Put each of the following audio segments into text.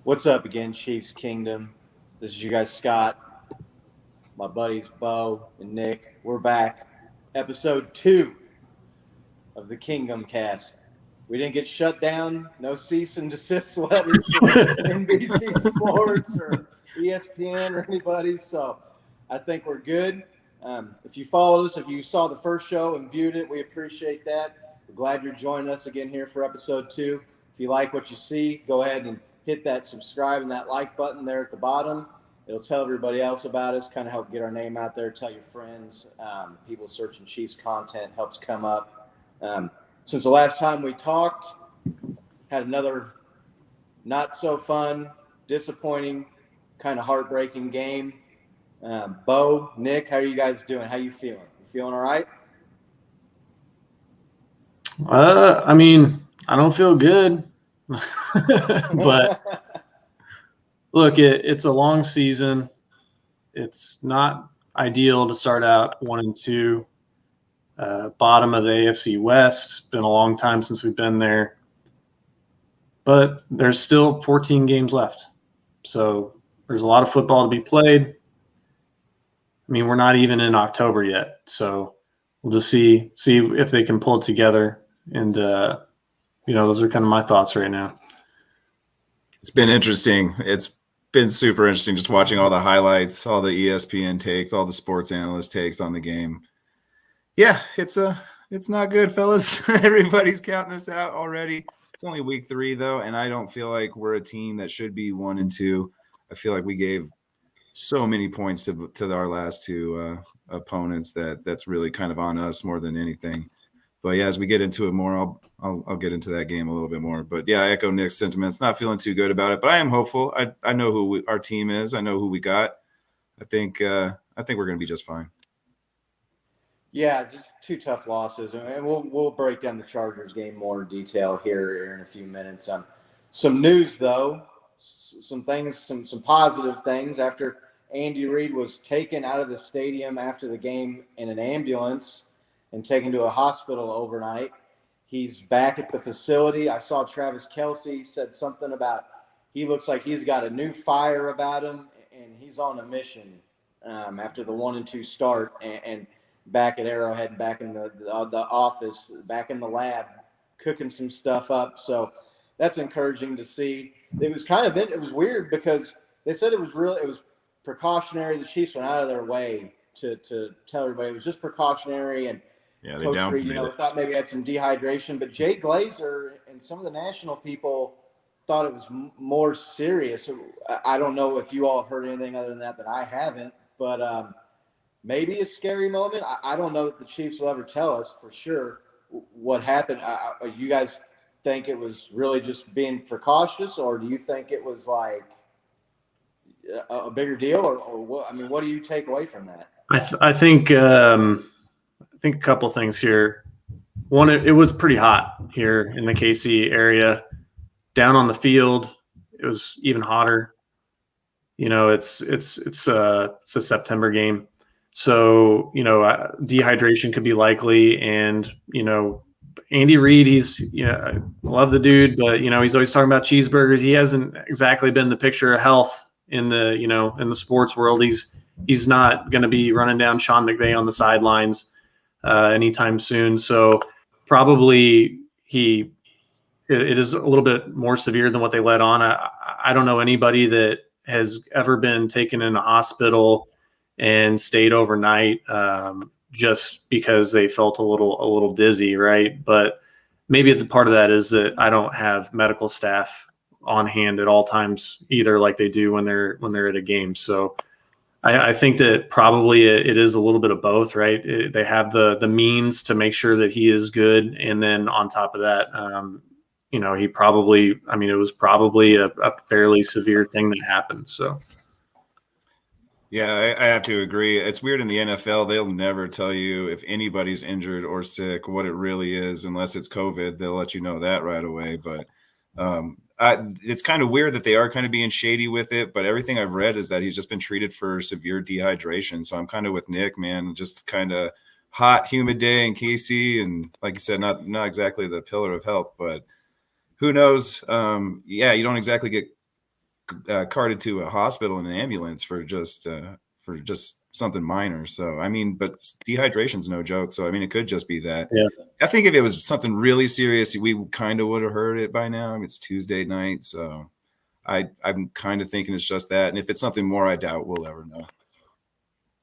What's up again, Chiefs Kingdom? This is you guys, Scott, my buddies Bo and Nick. We're back. Episode 2 of the Kingdom Cast. We didn't get shut down. No cease and desist letters from NBC Sports or ESPN or anybody. So I think we're good. If you followed us, if you saw the first show and viewed it, we appreciate that. We're glad you're joining us again here for episode 2. If you like what you see, go ahead and hit that subscribe and that like button there at the bottom. It'll tell everybody else about us, kind of help get our name out there, tell your friends. People searching Chiefs content helps come up. Since the last time we talked, had another not so fun, disappointing, kind of heartbreaking game. Bo, Nick, how are you guys doing? How you feeling? You feeling all right? I don't feel good, but look, it's a long season. It's not ideal to start out 1-2, bottom of the AFC West. It's been a long time since we've been there, but there's still 14 games left. So there's a lot of football to be played. We're not even in October yet. So we'll just see if they can pull it together. And, those are kind of my thoughts right now. It's been interesting. It's been super interesting just watching all the highlights, all the ESPN takes, all the sports analyst takes on the game. Yeah, it's not good, fellas. Everybody's counting us out already. It's only week 3 though, and I don't feel like we're a team that should be 1-2. I feel like we gave so many points to our last 2 opponents that's really kind of on us more than anything. But yeah, as we get into it more, I'll get into that game a little bit more. But yeah, I echo Nick's sentiments. Not feeling too good about it, but I am hopeful. I know who our team is. I know who we got. I think we're going to be just fine. Yeah, just 2 tough losses, and we'll break down the Chargers game more in detail here in a few minutes. Some news though, some positive things. After Andy Reid was taken out of the stadium after the game in an ambulance and taken to a hospital overnight. He's back at the facility. I saw Travis Kelce said something about he looks like he's got a new fire about him, and he's on a mission after the 1-2 start and back at Arrowhead, back in the office, back in the lab, cooking some stuff up. So that's encouraging to see. It was weird because they said it was precautionary. The Chiefs went out of their way to tell everybody it was just precautionary, and yeah, they Coach Reid, thought maybe had some dehydration, but Jay Glazer and some of the national people thought it was more serious. I don't know if you all have heard anything other than that I haven't, but maybe a scary moment. I don't know that the Chiefs will ever tell us for sure what happened. You guys think it was really just being precautious, or do you think it was like a bigger deal, or what? What do you take away from that? I think a couple things here. One, it was pretty hot here in the KC area. Down on the field, it was even hotter. It's a September game, so dehydration could be likely. And Andy Reid, I love the dude, but he's always talking about cheeseburgers. He hasn't exactly been the picture of health in the in the sports world. He's not going to be running down Sean McVay on the sidelines anytime soon. So probably it is a little bit more severe than what they let on. I don't know anybody that has ever been taken in a hospital and stayed overnight just because they felt a little dizzy, right? But maybe the part of that is that I don't have medical staff on hand at all times either, like they do when they're at a game. So I think that probably it is a little bit of both, right? They have the means to make sure that he is good, and then on top of that, he probably, it was probably a fairly severe thing that happened. So. Yeah, I have to agree. It's weird in the NFL. They'll never tell you if anybody's injured or sick, what it really is, unless it's COVID. They'll let you know that right away. But it's kind of weird that they are kind of being shady with it. But everything I've read is that he's just been treated for severe dehydration. So I'm kind of with Nick, man, just kind of hot, humid day in KC. And like you said, not exactly the pillar of health, but who knows? You don't exactly get carted to a hospital in an ambulance for just something minor. So I mean, but dehydration's no joke. So I mean, it could just be that. Yeah. I think if it was something really serious, we kind of would have heard it by now. I mean, it's Tuesday night, so I'm kind of thinking it's just that. And if it's something more, I doubt we'll ever know.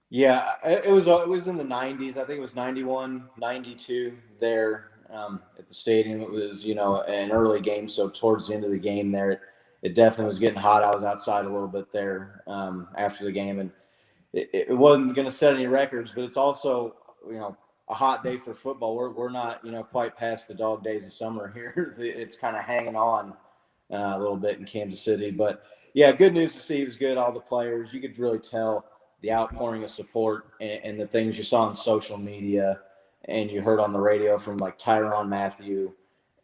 Yeah, it was in the 90s. I think it was 91, 92 there at the stadium. It was, an early game, so towards the end of the game there, it definitely was getting hot. I was outside a little bit there after the game, and it wasn't going to set any records, but it's also, a hot day for football. We're not, quite past the dog days of summer here. It's kind of hanging on a little bit in Kansas City. But, yeah, good news to see. He was good, all the players. You could really tell the outpouring of support and the things you saw on social media and you heard on the radio from like Tyrann Mathieu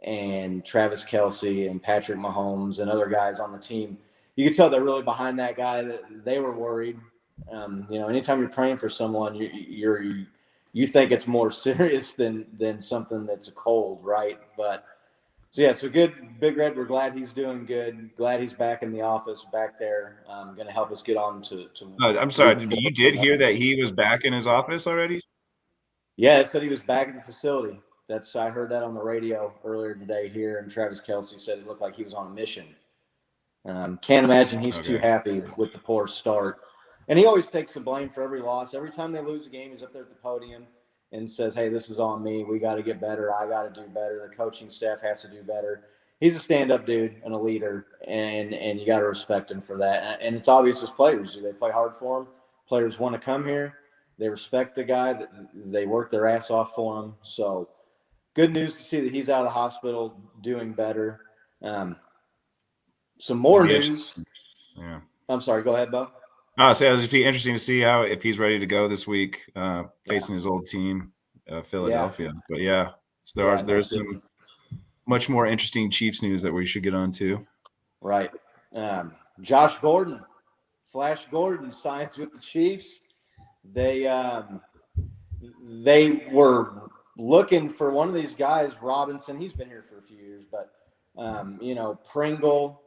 and Travis Kelce and Patrick Mahomes and other guys on the team. You could tell they're really behind that guy. That they were worried. Anytime you're praying for someone, you think it's more serious than something that's a cold, right? But so good, Big Red. We're glad he's doing good. Glad he's back in the office, back there, going to help us get on to. I'm sorry. You did hear that he was back in his office already? Yeah, it said he was back at the facility. I heard that on the radio earlier today here, and Travis Kelce said it looked like he was on a mission. Can't imagine he's too happy with the poor start. And he always takes the blame for every loss. Every time they lose a game, he's up there at the podium and says, hey, this is on me. We got to get better. I got to do better. The coaching staff has to do better. He's a stand-up dude and a leader, and you got to respect him for that. And it's obvious as players. They play hard for him. Players want to come here. They respect the guy. They work their ass off for him. So good news to see that he's out of the hospital doing better. Some more news. Yeah. I'm sorry. Go ahead, Bo. So it'll just be interesting to see if he's ready to go this week, facing his old team, Philadelphia. Yeah. But so there's some much more interesting Chiefs news that we should get on to. Right. Josh Gordon, Flash Gordon, signs with the Chiefs. They were looking for one of these guys, Robinson. He's been here for a few years, but Pringle.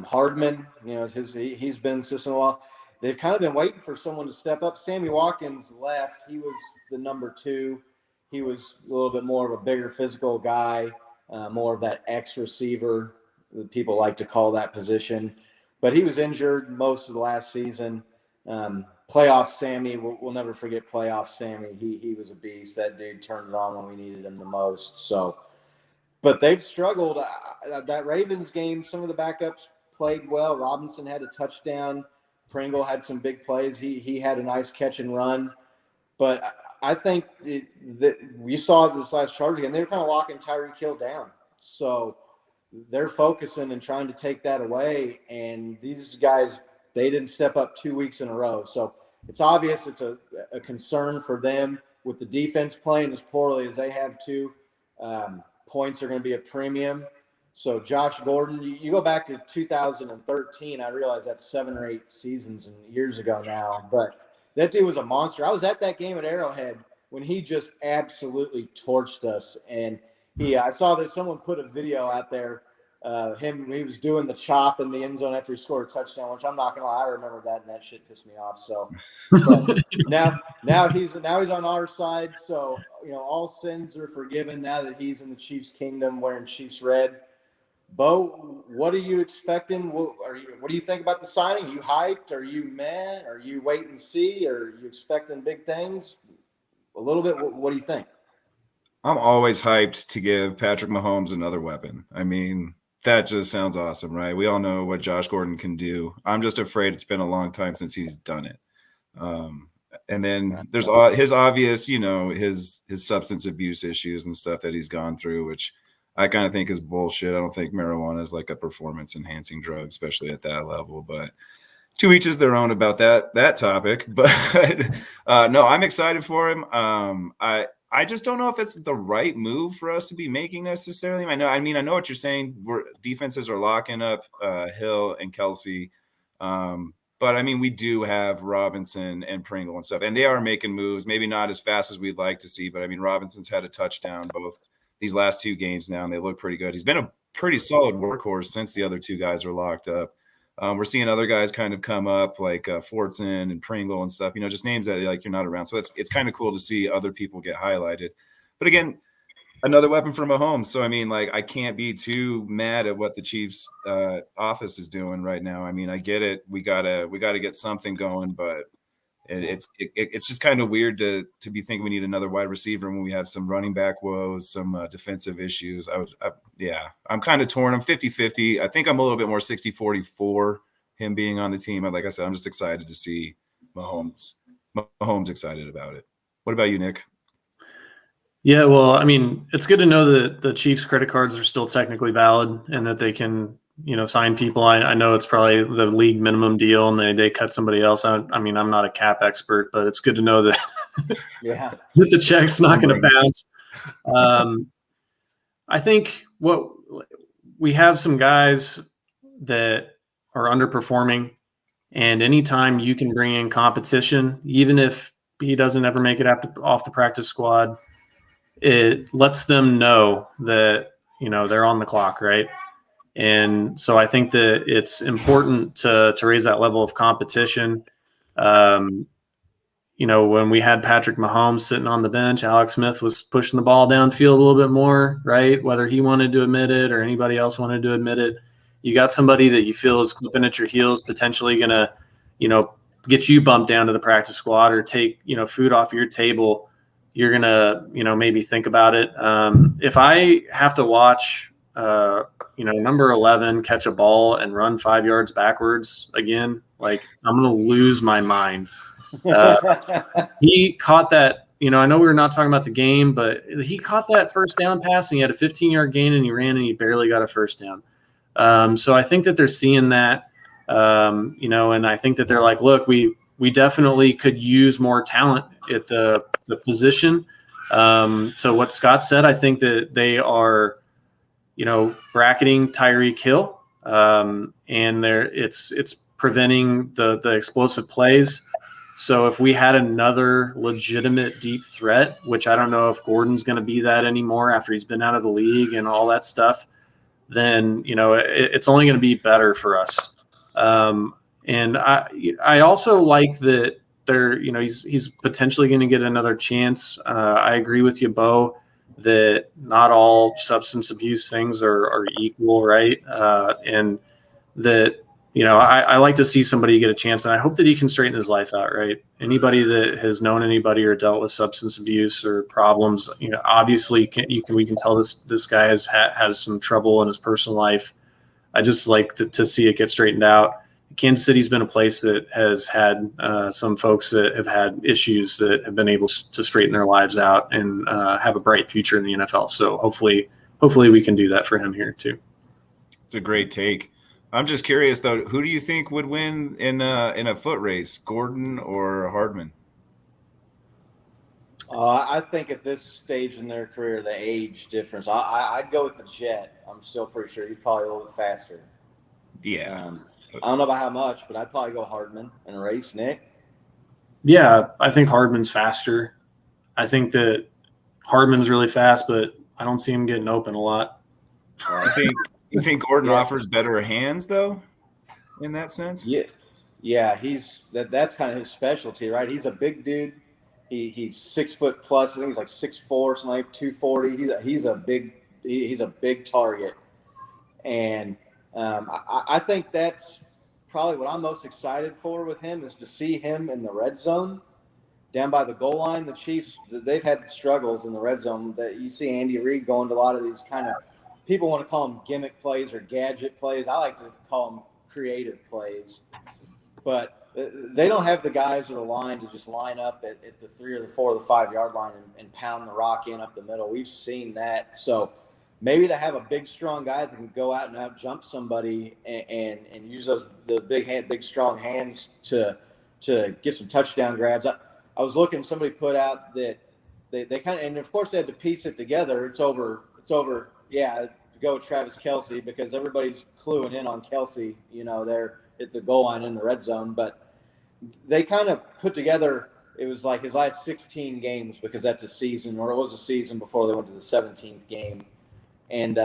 Hardman, he's been in the system a while. They've kind of been waiting for someone to step up. Sammy Watkins left. He was the number 2. He was a little bit more of a bigger physical guy, more of that X receiver that people like to call that position. But he was injured most of the last season. Playoff Sammy, we'll never forget playoff Sammy. He was a beast. That dude turned it on when we needed him the most. So. But they've struggled. That Ravens game, some of the backups played well. Robinson had a touchdown. Pringle had some big plays. He had a nice catch and run. But I think that you saw this last Charger game, they were kind of locking Tyreek Hill down. So they're focusing and trying to take that away. And these guys, they didn't step up 2 weeks in a row. So it's obvious it's a concern for them with the defense playing as poorly as they have to. Points are going to be a premium. So Josh Gordon, you go back to 2013. I realize that's 7 or 8 seasons and years ago now, but that dude was a monster. I was at that game at Arrowhead when he just absolutely torched us. And I saw that someone put a video out there, he was doing the chop in the end zone after he scored a touchdown, which I'm not gonna lie, I remember that, and that shit pissed me off. So but now he's on our side. So all sins are forgiven now that he's in the Chiefs kingdom wearing Chiefs red. Bo, what are you expecting? What do you think about the signing? Are you hyped? Are you mad? Are you wait and see? Are you expecting big things? A little bit. What do you think? I'm always hyped to give Patrick Mahomes another weapon. I mean, that just sounds awesome, right? We all know what Josh Gordon can do. I'm just afraid it's been a long time since he's done it. And then there's his obvious, his substance abuse issues and stuff that he's gone through, which I kind of think is bullshit. I don't think marijuana is like a performance enhancing drug, especially at that level. But to each is their own about that topic. But no, I'm excited for him. I just don't know if it's the right move for us to be making necessarily. I know what you're saying. Defenses are locking up Hill and Kelce. But I mean, we do have Robinson and Pringle and stuff, and they are making moves, maybe not as fast as we'd like to see, but I mean, Robinson's had a touchdown both these last 2 games now, and they look pretty good. He's been a pretty solid workhorse since the other 2 guys are locked up. We're seeing other guys kind of come up like Fortson and Pringle and stuff, just names that like you're not around. So it's kind of cool to see other people get highlighted. But again, another weapon for Mahomes. So, I mean, like, I can't be too mad at what the Chiefs office is doing right now. I mean, I get it. We gotta get something going, but it's just kind of weird to be thinking we need another wide receiver when we have some running back woes, some defensive issues. I'm kind of torn. I'm 50-50. I think I'm a little bit more 60-40 for him being on the team. Like I said, I'm just excited to see Mahomes excited about it. What about you, Nick? Yeah, well, I mean, it's good to know that the Chiefs' credit cards are still technically valid and that they can, sign people. I know it's probably the league minimum deal and they cut somebody else out. I mean, I'm not a cap expert, but it's good to know that, Yeah. that the check's not going to bounce. I think we have some guys that are underperforming, and anytime you can bring in competition, even if he doesn't ever make it off the practice squad, it lets them know that, they're on the clock, right? And so I think that it's important to raise that level of competition. When we had Patrick Mahomes sitting on the bench, Alex Smith was pushing the ball downfield a little bit more, right? Whether he wanted to admit it or anybody else wanted to admit it, you got somebody that you feel is clipping at your heels, potentially going to, get you bumped down to the practice squad or take, food off your table. You're going to, maybe think about it. If I have to watch, number 11 catch a ball and run 5 yards backwards again, like, I'm going to lose my mind. He caught that, I know we were not talking about the game, but he caught that first down pass and he had a 15-yard gain and he ran and he barely got a first down. So I think that they're seeing that, and I think that they're like, look, we definitely could use more talent at the position. So what Scott said, I think that they are, bracketing Tyreek Hill, and it's preventing the explosive plays. So if we had another legitimate deep threat, which I don't know if Gordon's going to be that anymore after he's been out of the league and all that stuff, then, it's only going to be better for us. And I also like that he's potentially going to get another chance. I agree with you, Bo, that not all substance abuse things are equal, right? And that, I like to see somebody get a chance, and I hope that he can straighten his life out, right? Anybody that has known anybody or dealt with substance abuse or problems, obviously we can tell this guy has some trouble in his personal life. I just like to see it get straightened out. Kansas City's been a place that has had some folks that have had issues that have been able to straighten their lives out and have a bright future in the NFL. So hopefully we can do that for him here too. It's a great take. I'm just curious though, who do you think would win in a foot race, Gordon or Hardman? I think at this stage in their career, the age difference, I'd go with the Jet. I'm still pretty sure he's probably a little bit faster. Yeah. I don't know about how much, but I'd probably go Hardman in a race. Nick? Yeah, I think Hardman's faster. I think that Hardman's really fast, but I don't see him getting open a lot. You think Gordon offers better hands though, in that sense? Yeah. That's kind of his specialty, right? He's a big dude. He's 6 foot plus. I think he's like 6'4", something like 240. He's a big target, and I think that's probably what I'm most excited for with him is to see him in the red zone down by the goal line. The Chiefs, they've had struggles in the red zone. That you see Andy Reid going to a lot of these kind of, people want to call them gimmick plays or gadget plays. I like to call them creative plays. But they don't have the guys that are lined to just line up at the 3 or the 4 or the 5 yard line and pound the rock in up the middle. We've seen that. So maybe to have a big, strong guy that can go out and out jump somebody and use the big, strong hands to get some touchdown grabs. I was looking, somebody put out that they kind of, and of course they had to piece it together. It's over. Yeah, go with Travis Kelce because everybody's cluing in on Kelce. They're at the goal line in the red zone, but they kind of put together. It was like his last 16 games because that's a season, or it was a season before they went to the 17th game. And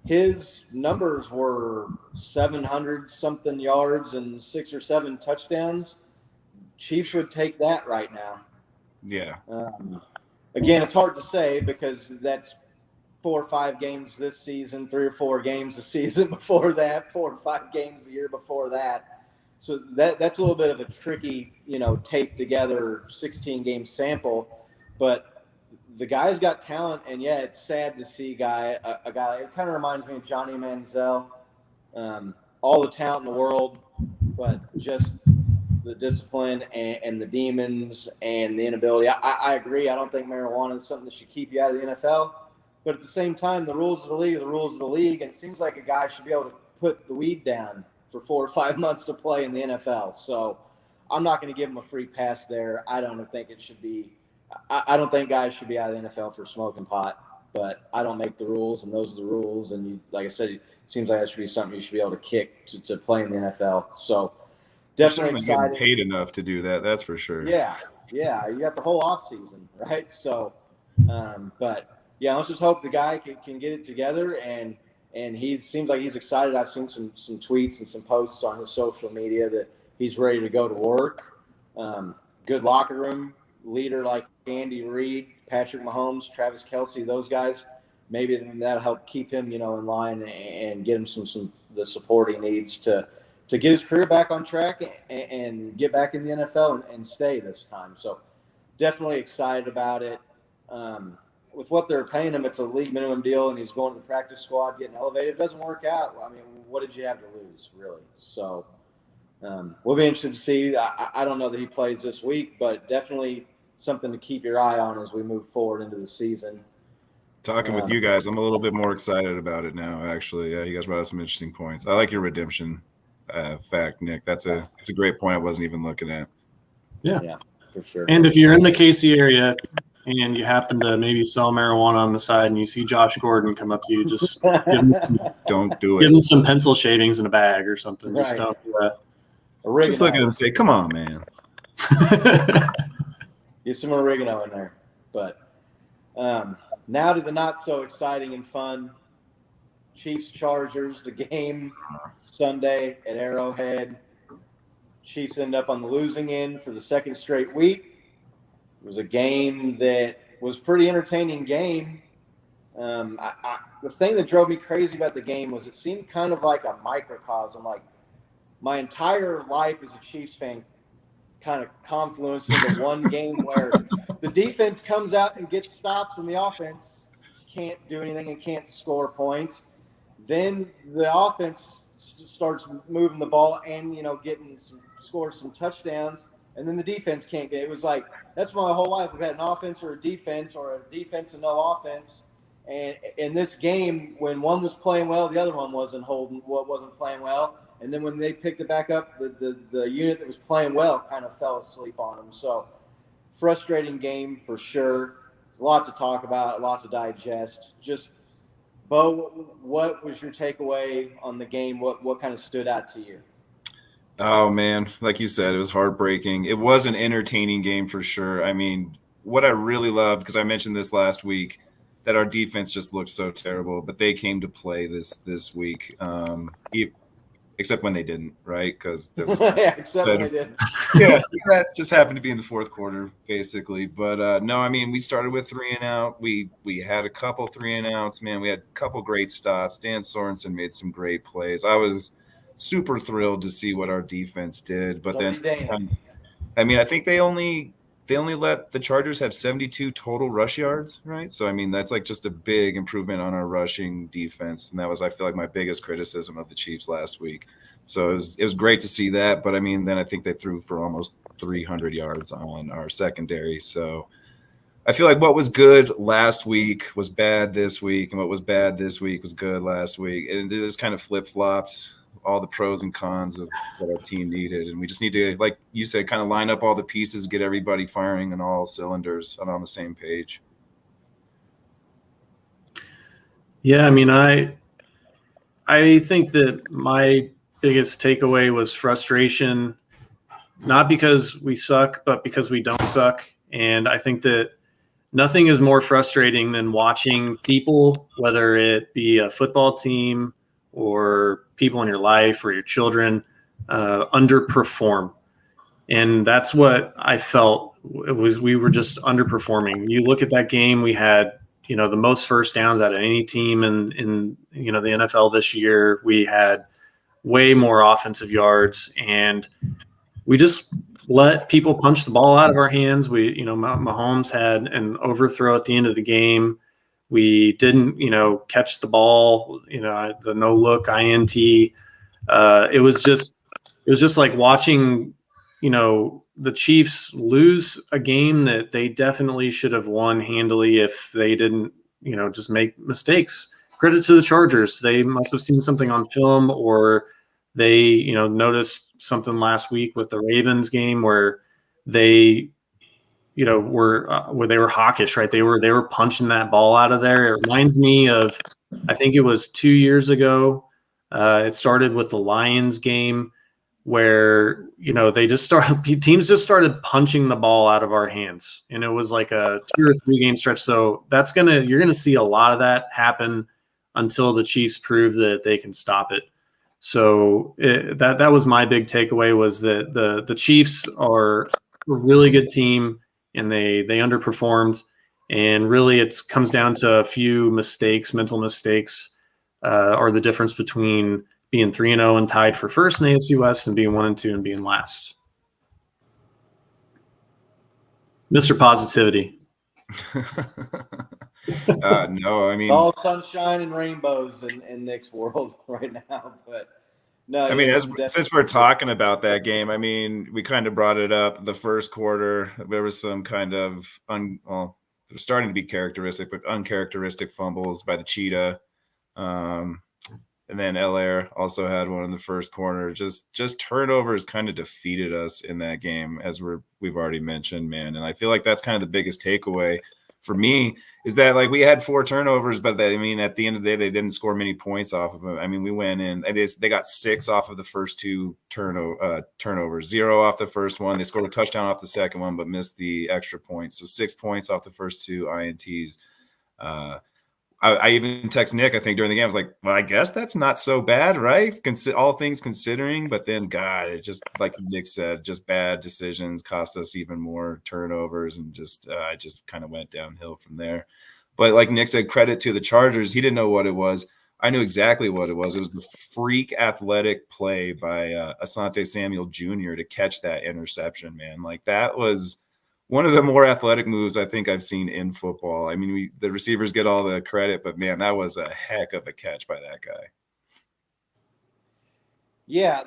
his numbers were 700 something yards and 6 or 7 touchdowns. Chiefs would take that right now. Yeah. Again, it's hard to say because that's 4 or 5 games this season, 3 or 4 games the season before that, 4 or 5 games the year before that. So that's a little bit of a tricky, tape together 16-game sample. But the guy's got talent, and yeah, it's sad to see a guy. It kind of reminds me of Johnny Manziel. All the talent in the world, but just the discipline and the demons and the inability. I agree. I don't think marijuana is something that should keep you out of the NFL. But at the same time, the rules of the league are the rules of the league, and it seems like a guy should be able to put the weed down for 4 or 5 months to play in the NFL. So I'm not going to give him a free pass there. I don't think it should be. I don't think guys should be out of the NFL for smoking pot, but I don't make the rules, and those are the rules. And like I said, it seems like that should be something you should be able to kick to play in the NFL. So definitely excited. Paid enough to do that. That's for sure. Yeah. You got the whole off season, right? So, but yeah, let's just hope the guy can get it together, and he seems like he's excited. I've seen some tweets and some posts on his social media that he's ready to go to work. Good locker room leader like Andy Reid, Patrick Mahomes, Travis Kelce, those guys. Maybe that'll help keep him, in line and get him some the support he needs to get his career back on track and get back in the NFL and stay this time. So definitely excited about it. With what they're paying him, it's a league minimum deal, and he's going to the practice squad, getting elevated. If it doesn't work out, I mean, what did you have to lose, really? So we'll be interested to see. I don't know that he plays this week, but definitely something to keep your eye on as we move forward into the season. Talking with you guys, I'm a little bit more excited about it now, actually. Yeah, you guys brought up some interesting points. I like your redemption fact, Nick. It's a great point I wasn't even looking at. Yeah, for sure. And if you're in the KC area and you happen to maybe sell marijuana on the side and you see Josh Gordon come up to you, just don't do give it. him some pencil shavings in a bag or something. Right. Just don't do that. Just look at him and say, come on, man. Get some oregano in there. But now to the not so exciting and fun Chiefs-Chargers, the game Sunday at Arrowhead. Chiefs end up on the losing end for the second straight week. It was a game that was pretty entertaining game. The thing that drove me crazy about the game was it seemed kind of like a microcosm. Like my entire life as a Chiefs fan kind of confluenced into one game where the defense comes out and gets stops and the offense can't do anything and can't score points. Then the offense starts moving the ball and, scores some touchdowns, and then the defense can't get it. It was like, that's my whole life. We've had an offense or a defense and no offense. And in this game, when one was playing well, the other one wasn't playing well. And then when they picked it back up, the unit that was playing well kind of fell asleep on them. So frustrating game for sure. A lot to talk about, a lot to digest. Just, Bo, what was your takeaway on the game? What kind of stood out to you? Oh, man. Like you said, it was heartbreaking. It was an entertaining game for sure. I mean, what I really loved, because I mentioned this last week, that our defense just looked so terrible, but they came to play this week. Except when they didn't, right? Because there was except when they didn't. Yeah, that just happened to be in the fourth quarter, basically. But no, I mean, we started with 3 and out. We had a couple 3 and outs. Man, we had a couple great stops. Dan Sorensen made some great plays. I was super thrilled to see what our defense did. But then, I mean, I think they only let the Chargers have 72 total rush yards, right? So, I mean, that's like just a big improvement on our rushing defense. And that was, I feel like, my biggest criticism of the Chiefs last week. So it was great to see that. But, I mean, then I think they threw for almost 300 yards on our secondary. So I feel like what was good last week was bad this week, and what was bad this week was good last week. And it just kind of flip-flopped all the pros and cons of what our team needed. And we just need to, like you said, kind of line up all the pieces, get everybody firing on all cylinders and on the same page. Yeah, I mean, I think that my biggest takeaway was frustration, not because we suck, but because we don't suck. And I think that nothing is more frustrating than watching people, whether it be a football team or people in your life or your children, underperform. And that's what I felt. It was, we were just underperforming. You look at that game, we had, the most first downs out of any team in the NFL this year. We had way more offensive yards, and we just let people punch the ball out of our hands. Mahomes had an overthrow at the end of the game. We didn't, catch the ball, the no look INT. It was just like watching, the Chiefs lose a game that they definitely should have won handily if they didn't, just make mistakes. Credit to the Chargers. They must have seen something on film, or they, noticed something last week with the Ravens game where they, where they were hawkish, right? They were punching that ball out of there. It reminds me of, I think it was 2 years ago. It started with the Lions game where, teams just started punching the ball out of our hands. And it was like a 2 or 3 game stretch. So you're going to see a lot of that happen until the Chiefs prove that they can stop it. So that was my big takeaway, was that the Chiefs are a really good team, and they underperformed. And really it comes down to a few mistakes, mental mistakes, are the difference between being 3-0 and tied for first in AFC West and being 1-2 and being last. Mr. Positivity. No, I mean, all sunshine and rainbows in Nick's world right now. But no, I mean, since we're talking about that game, I mean, we kind of brought it up the first quarter. There was some kind of they're starting to be characteristic, but uncharacteristic fumbles by the Cheetah. And then Elaire also had one in the first quarter. Just turnovers kind of defeated us in that game, as we've already mentioned, man. And I feel like that's kind of the biggest takeaway for me, is that, like, we had 4 turnovers, but at the end of the day, they didn't score many points off of them. I mean, we went in, they got 6 off of the first 2 turnovers, 0 off the first one. They scored a touchdown off the second one, but missed the extra point. So 6 points off the first 2 INTs. I even text Nick, I think, during the game. I was like, well, I guess that's not so bad, right? All things considering. But then, God, it just, like Nick said, just bad decisions cost us even more turnovers, and I just kind of went downhill from there. But like Nick said, credit to the Chargers. He didn't know what it was. I knew exactly what it was. It was the freak athletic play by Asante Samuel Jr. to catch that interception, man. Like, that was one of the more athletic moves I think I've seen in football. I mean, the receivers get all the credit, but man, that was a heck of a catch by that guy. Yeah,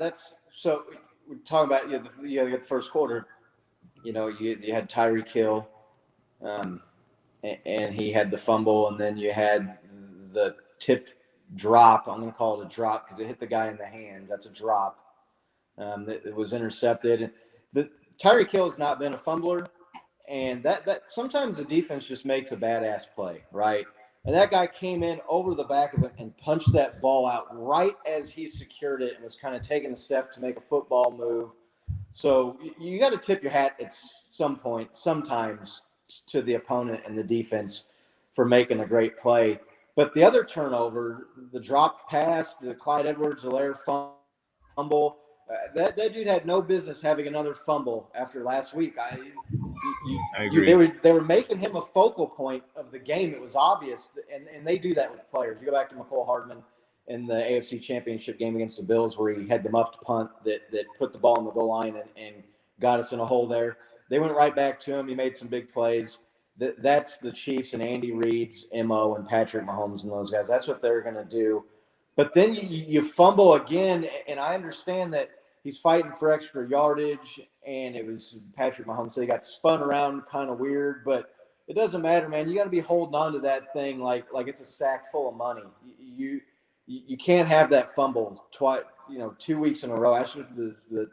so we're talking about the first quarter. You had Tyreek Hill, and he had the fumble, and then you had the tip drop. I'm going to call it a drop because it hit the guy in the hands. That's a drop. It was intercepted. The Tyreek Hill has not been a fumbler. And that sometimes the defense just makes a badass play, right? And that guy came in over the back of it and punched that ball out right as he secured it and was kind of taking a step to make a football move. So you got to tip your hat at some point, sometimes, to the opponent and the defense for making a great play. But the other turnover, the dropped pass, the Clyde Edwards-Helaire fumble, that dude had no business having another fumble after last week. I agree. They were making him a focal point of the game. It was obvious, and they do that with players. You go back to McCole Hardman in the AFC Championship game against the Bills, where he had the muffed punt that put the ball in the goal line and got us in a hole there. They went right back to him. He made some big plays. That's the Chiefs and Andy Reid's MO, and Patrick Mahomes and those guys. That's what they're going to do. But then you fumble again, and I understand that he's fighting for extra yardage, and it was Patrick Mahomes. So he got spun around kind of weird, but it doesn't matter, man. You got to be holding on to that thing like it's a sack full of money. You can't have that fumble 2 weeks in a row. Actually,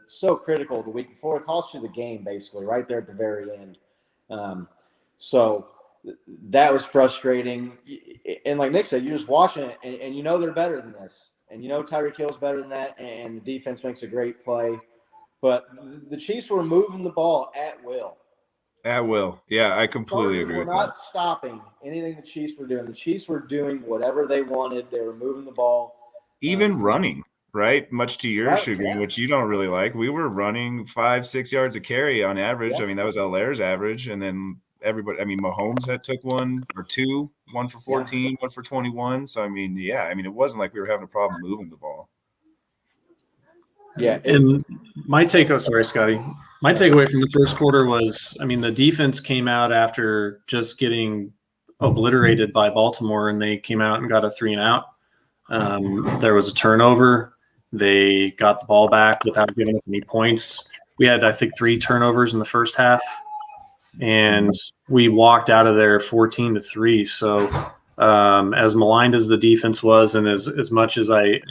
so critical the week before. It cost you the game, basically, right there at the very end. So that was frustrating. And like Nick said, you're just watching it, and they're better than this. And Tyreek Hill's better than that, and the defense makes a great play. But the Chiefs were moving the ball at will. At will. Yeah, I completely Chargers agree were with not that. stopping anything the Chiefs were doing. The Chiefs were doing whatever they wanted. They were moving the ball. Even running, right? Much to your Right, chagrin, yeah. which you don't really like. We were running 5-6 yards a carry on average. Yeah. I mean, that was Allaire's average. And then everybody, I mean, Mahomes had took one or two, one for 14, one for 21. So, I mean, yeah, I mean, it wasn't like we were having a problem moving the ball. Yeah. And my sorry, Scotty. My takeaway from the first quarter was, I mean, the defense came out after just getting obliterated by Baltimore, and they came out and got a 3-and-out. There was a turnover. They got the ball back without giving up any points. We had, I think, 3 turnovers in the first half, and we walked out of there 14-3. So, as maligned as the defense was, and as much as I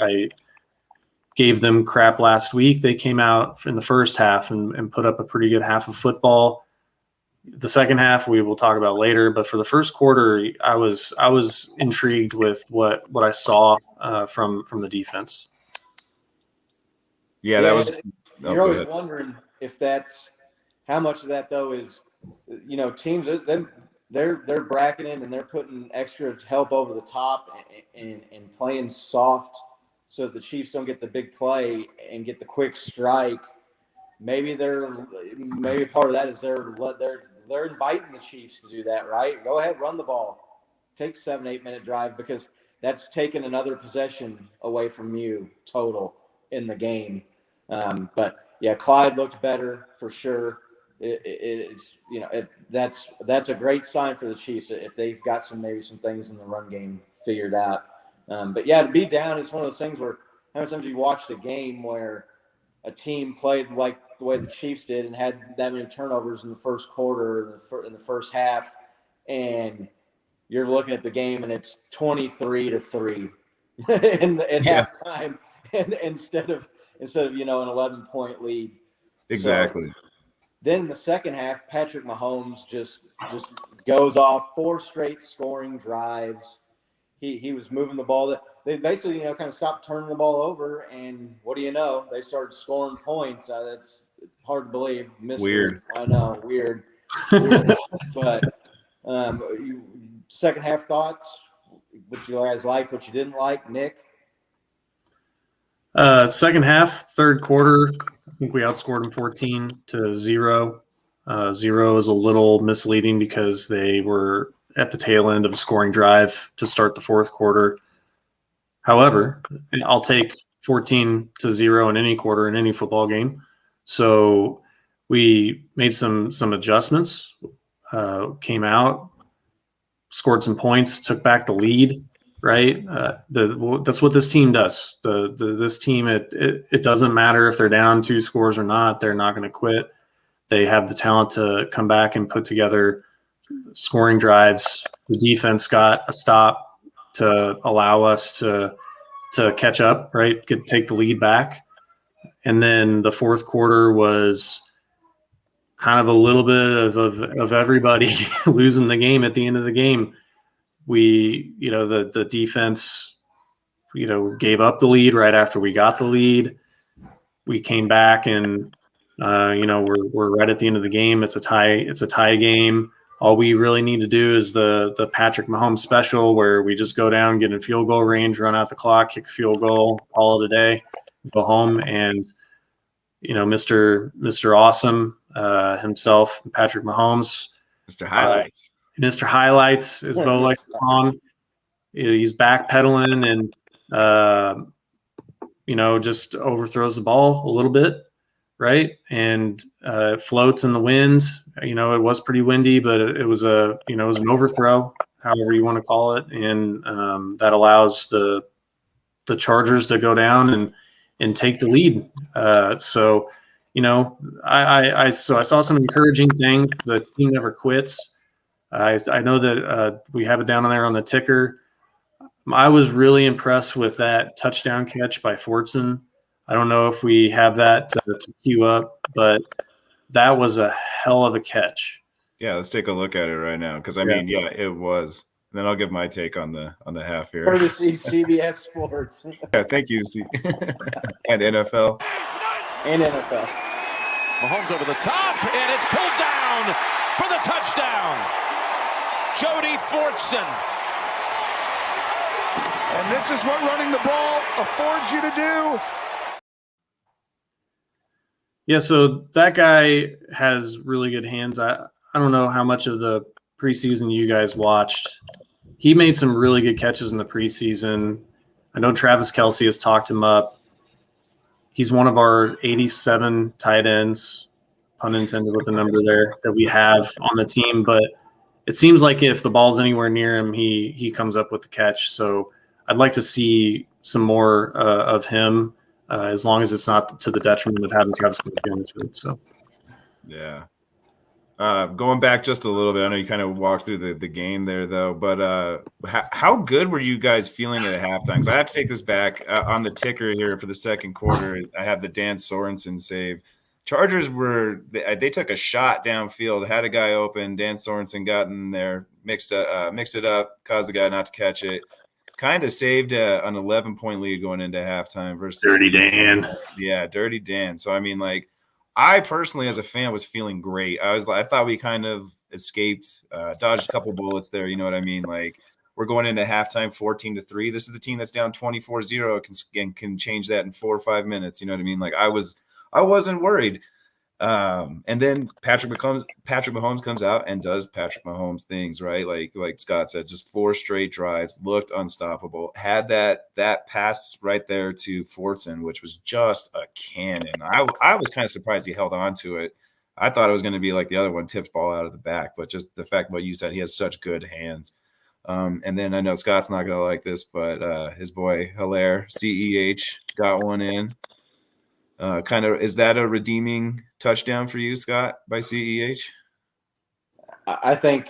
gave them crap last week, they came out in the first half and put up a pretty good half of football. The second half we will talk about later, but for the first quarter, I was intrigued with what I saw from the defense. Yeah, that was. You're always wondering if that's how much of that though is, teams they're bracketing and they're putting extra help over the top and playing soft so the Chiefs don't get the big play and get the quick strike. Maybe part of that is they're inviting the Chiefs to do that, right? Go ahead, run the ball. Take 7-8 minute drive because that's taking another possession away from you total in the game. But yeah, Clyde looked better for sure. That's a great sign for the Chiefs if they've got maybe some things in the run game figured out. But yeah, to be down, it's one of those things where how many times you watched a game where a team played like the way the Chiefs did and had that many turnovers in the first quarter, in the first half, and you're looking at the game and it's 23-3 at halftime, and instead of an 11-point lead. Exactly. So, then in the second half, Patrick Mahomes just goes off 4 straight scoring drives. He was moving the ball. They basically, kind of stopped turning the ball over, and what do you know? They started scoring points. That's hard to believe. Mystery. Weird. I know, weird. But second half thoughts? What you guys liked? What you didn't like, Nick? Second half, third quarter, I think we outscored them 14-0. 0 is a little misleading because they were at the tail end of a scoring drive to start the fourth quarter. However, I'll take 14-0 in any quarter in any football game. So we made some adjustments, came out, scored some points, took back the lead. Right, that's what this team does. This team, it doesn't matter if they're down 2 scores or not. They're not going to quit. They have the talent to come back and put together scoring drives. The defense got a stop to allow us to catch up. Right, take the lead back, and then the fourth quarter was kind of a little bit of everybody losing the game at the end of the game. We, the defense, gave up the lead right after we got the lead. We came back and, we're right at the end of the game. It's a tie game. All we really need to do is the Patrick Mahomes special where we just go down, get in field goal range, run out the clock, kick the field goal, call it a day, go home. And, Mr. Awesome himself, Patrick Mahomes. Mr. Highlights. Mr. Highlights, as Bo likes to call him. He's backpedaling and, just overthrows the ball a little bit, right? And it floats in the wind. It was pretty windy, but it was an overthrow, however you want to call it, and that allows the Chargers to go down and take the lead. I saw some encouraging things. The team never quits. I know that we have it down there on the ticker. I was really impressed with that touchdown catch by Fortson. I don't know if we have that to queue up, but that was a hell of a catch. Yeah, let's take a look at it right now because it was. And then I'll give my take on the half here. Courtesy CBS Sports. Yeah, thank you, and NFL. And NFL. Mahomes over the top, and it's pulled down for the touchdown. Jody Fortson. And this is what running the ball affords you to do. Yeah, so that guy has really good hands. I don't know how much of the preseason you guys watched. He made some really good catches in the preseason. I know Travis Kelce has talked him up. He's one of our 87 tight ends, pun intended with the number there, that we have on the team. But it seems like if the ball's anywhere near him, he comes up with the catch. So I'd like to see some more of him, as long as it's not to the detriment of having Travis Kelce into it. So, yeah. Going back just a little bit, I know you kind of walked through the game there, though, but how good were you guys feeling at halftime? Because I have to take this back on the ticker here for the second quarter. I have the Dan Sorensen save. Chargers they took a shot downfield, had a guy open. Dan Sorensen got in there, mixed it up, caused the guy not to catch it. Kind of saved an 11-point lead going into halftime versus Dirty Dan. Yeah, Dirty Dan. So I mean, like, I personally, as a fan, was feeling great. I thought we kind of escaped, dodged a couple bullets there. You know what I mean? Like, we're going into halftime 14-3. This is the team that's down 24-0 and can change that in 4 or 5 minutes. You know what I mean? Like, I wasn't worried. And then Patrick Mahomes comes out and does Patrick Mahomes things, right? Like Scott said, just 4 straight drives, looked unstoppable. Had that pass right there to Fortson, which was just a cannon. I was kind of surprised he held on to it. I thought it was going to be like the other one, tipped ball out of the back, but just the fact what you said, he has such good hands. And then I know Scott's not going to like this, but his boy Hilaire, CEH, got one in. Is that a redeeming touchdown for you, Scott, by CEH? I think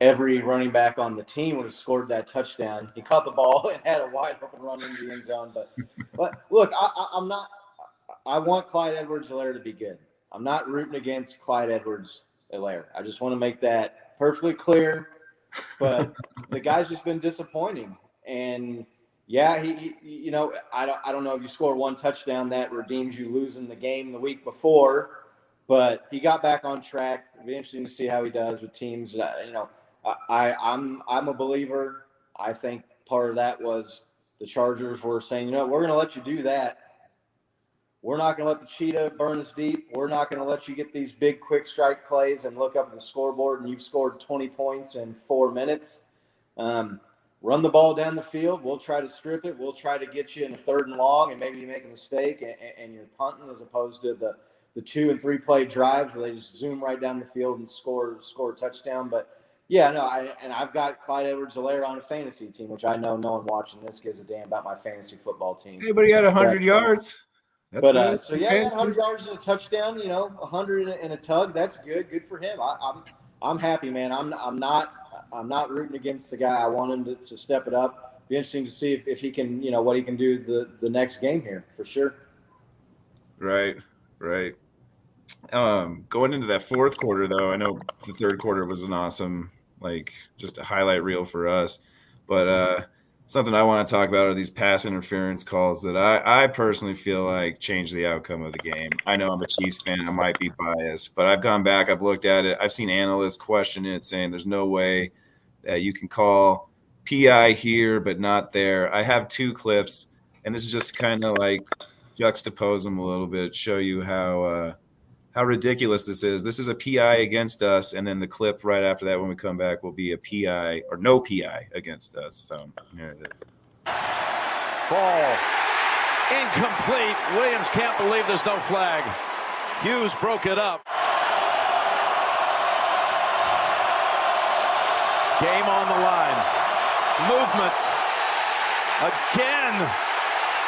every running back on the team would have scored that touchdown. He caught the ball and had a wide open run into the end zone. But look, I'm not. I want Clyde Edwards-Helaire to be good. I'm not rooting against Clyde Edwards-Helaire. I just want to make that perfectly clear. But the guy's just been disappointing. And yeah, he I don't know if you score one touchdown that redeems you losing the game the week before, but he got back on track. It'll be interesting to see how he does with teams. I'm a believer. I think part of that was the Chargers were saying, we're going to let you do that. We're not going to let the cheetah burn us deep. We're not going to let you get these big quick strike plays and look up at the scoreboard and you've scored 20 points in 4 minutes. Run the ball down the field. We'll try to strip it. We'll try to get you in a 3rd and long, and maybe you make a mistake and you're punting, as opposed to the 2 and 3 play drives where they just zoom right down the field and score a touchdown. But yeah, no, I've got Clyde Edwards-Helaire on a fantasy team, which I know no one watching this gives a damn about my fantasy football team. Hey, but he had 100 yards. That's good. So yeah, 100 yards and a touchdown. 100 and a tug. That's good. Good for him. I'm happy, man. I'm not rooting against the guy. I want him to step it up. Be interesting to see if he can, what he can do the next game here, for sure. Right. Going into that 4th quarter, though, I know the 3rd quarter was an awesome, just a highlight reel for us. But something I want to talk about are these pass interference calls that I personally feel like changed the outcome of the game. I know I'm a Chiefs fan. I might be biased, but I've gone back. I've looked at it. I've seen analysts question it, saying there's no way that you can call PI here but not there. I have 2 clips, and this is just kind of like juxtapose them a little bit, show you how ridiculous this is. This is a PI against us, and then the clip right after that when we come back will be a PI or no PI against us. So here it is. Ball incomplete. Williams can't believe there's no flag. Hughes broke it up. Game on the line. Movement. Again.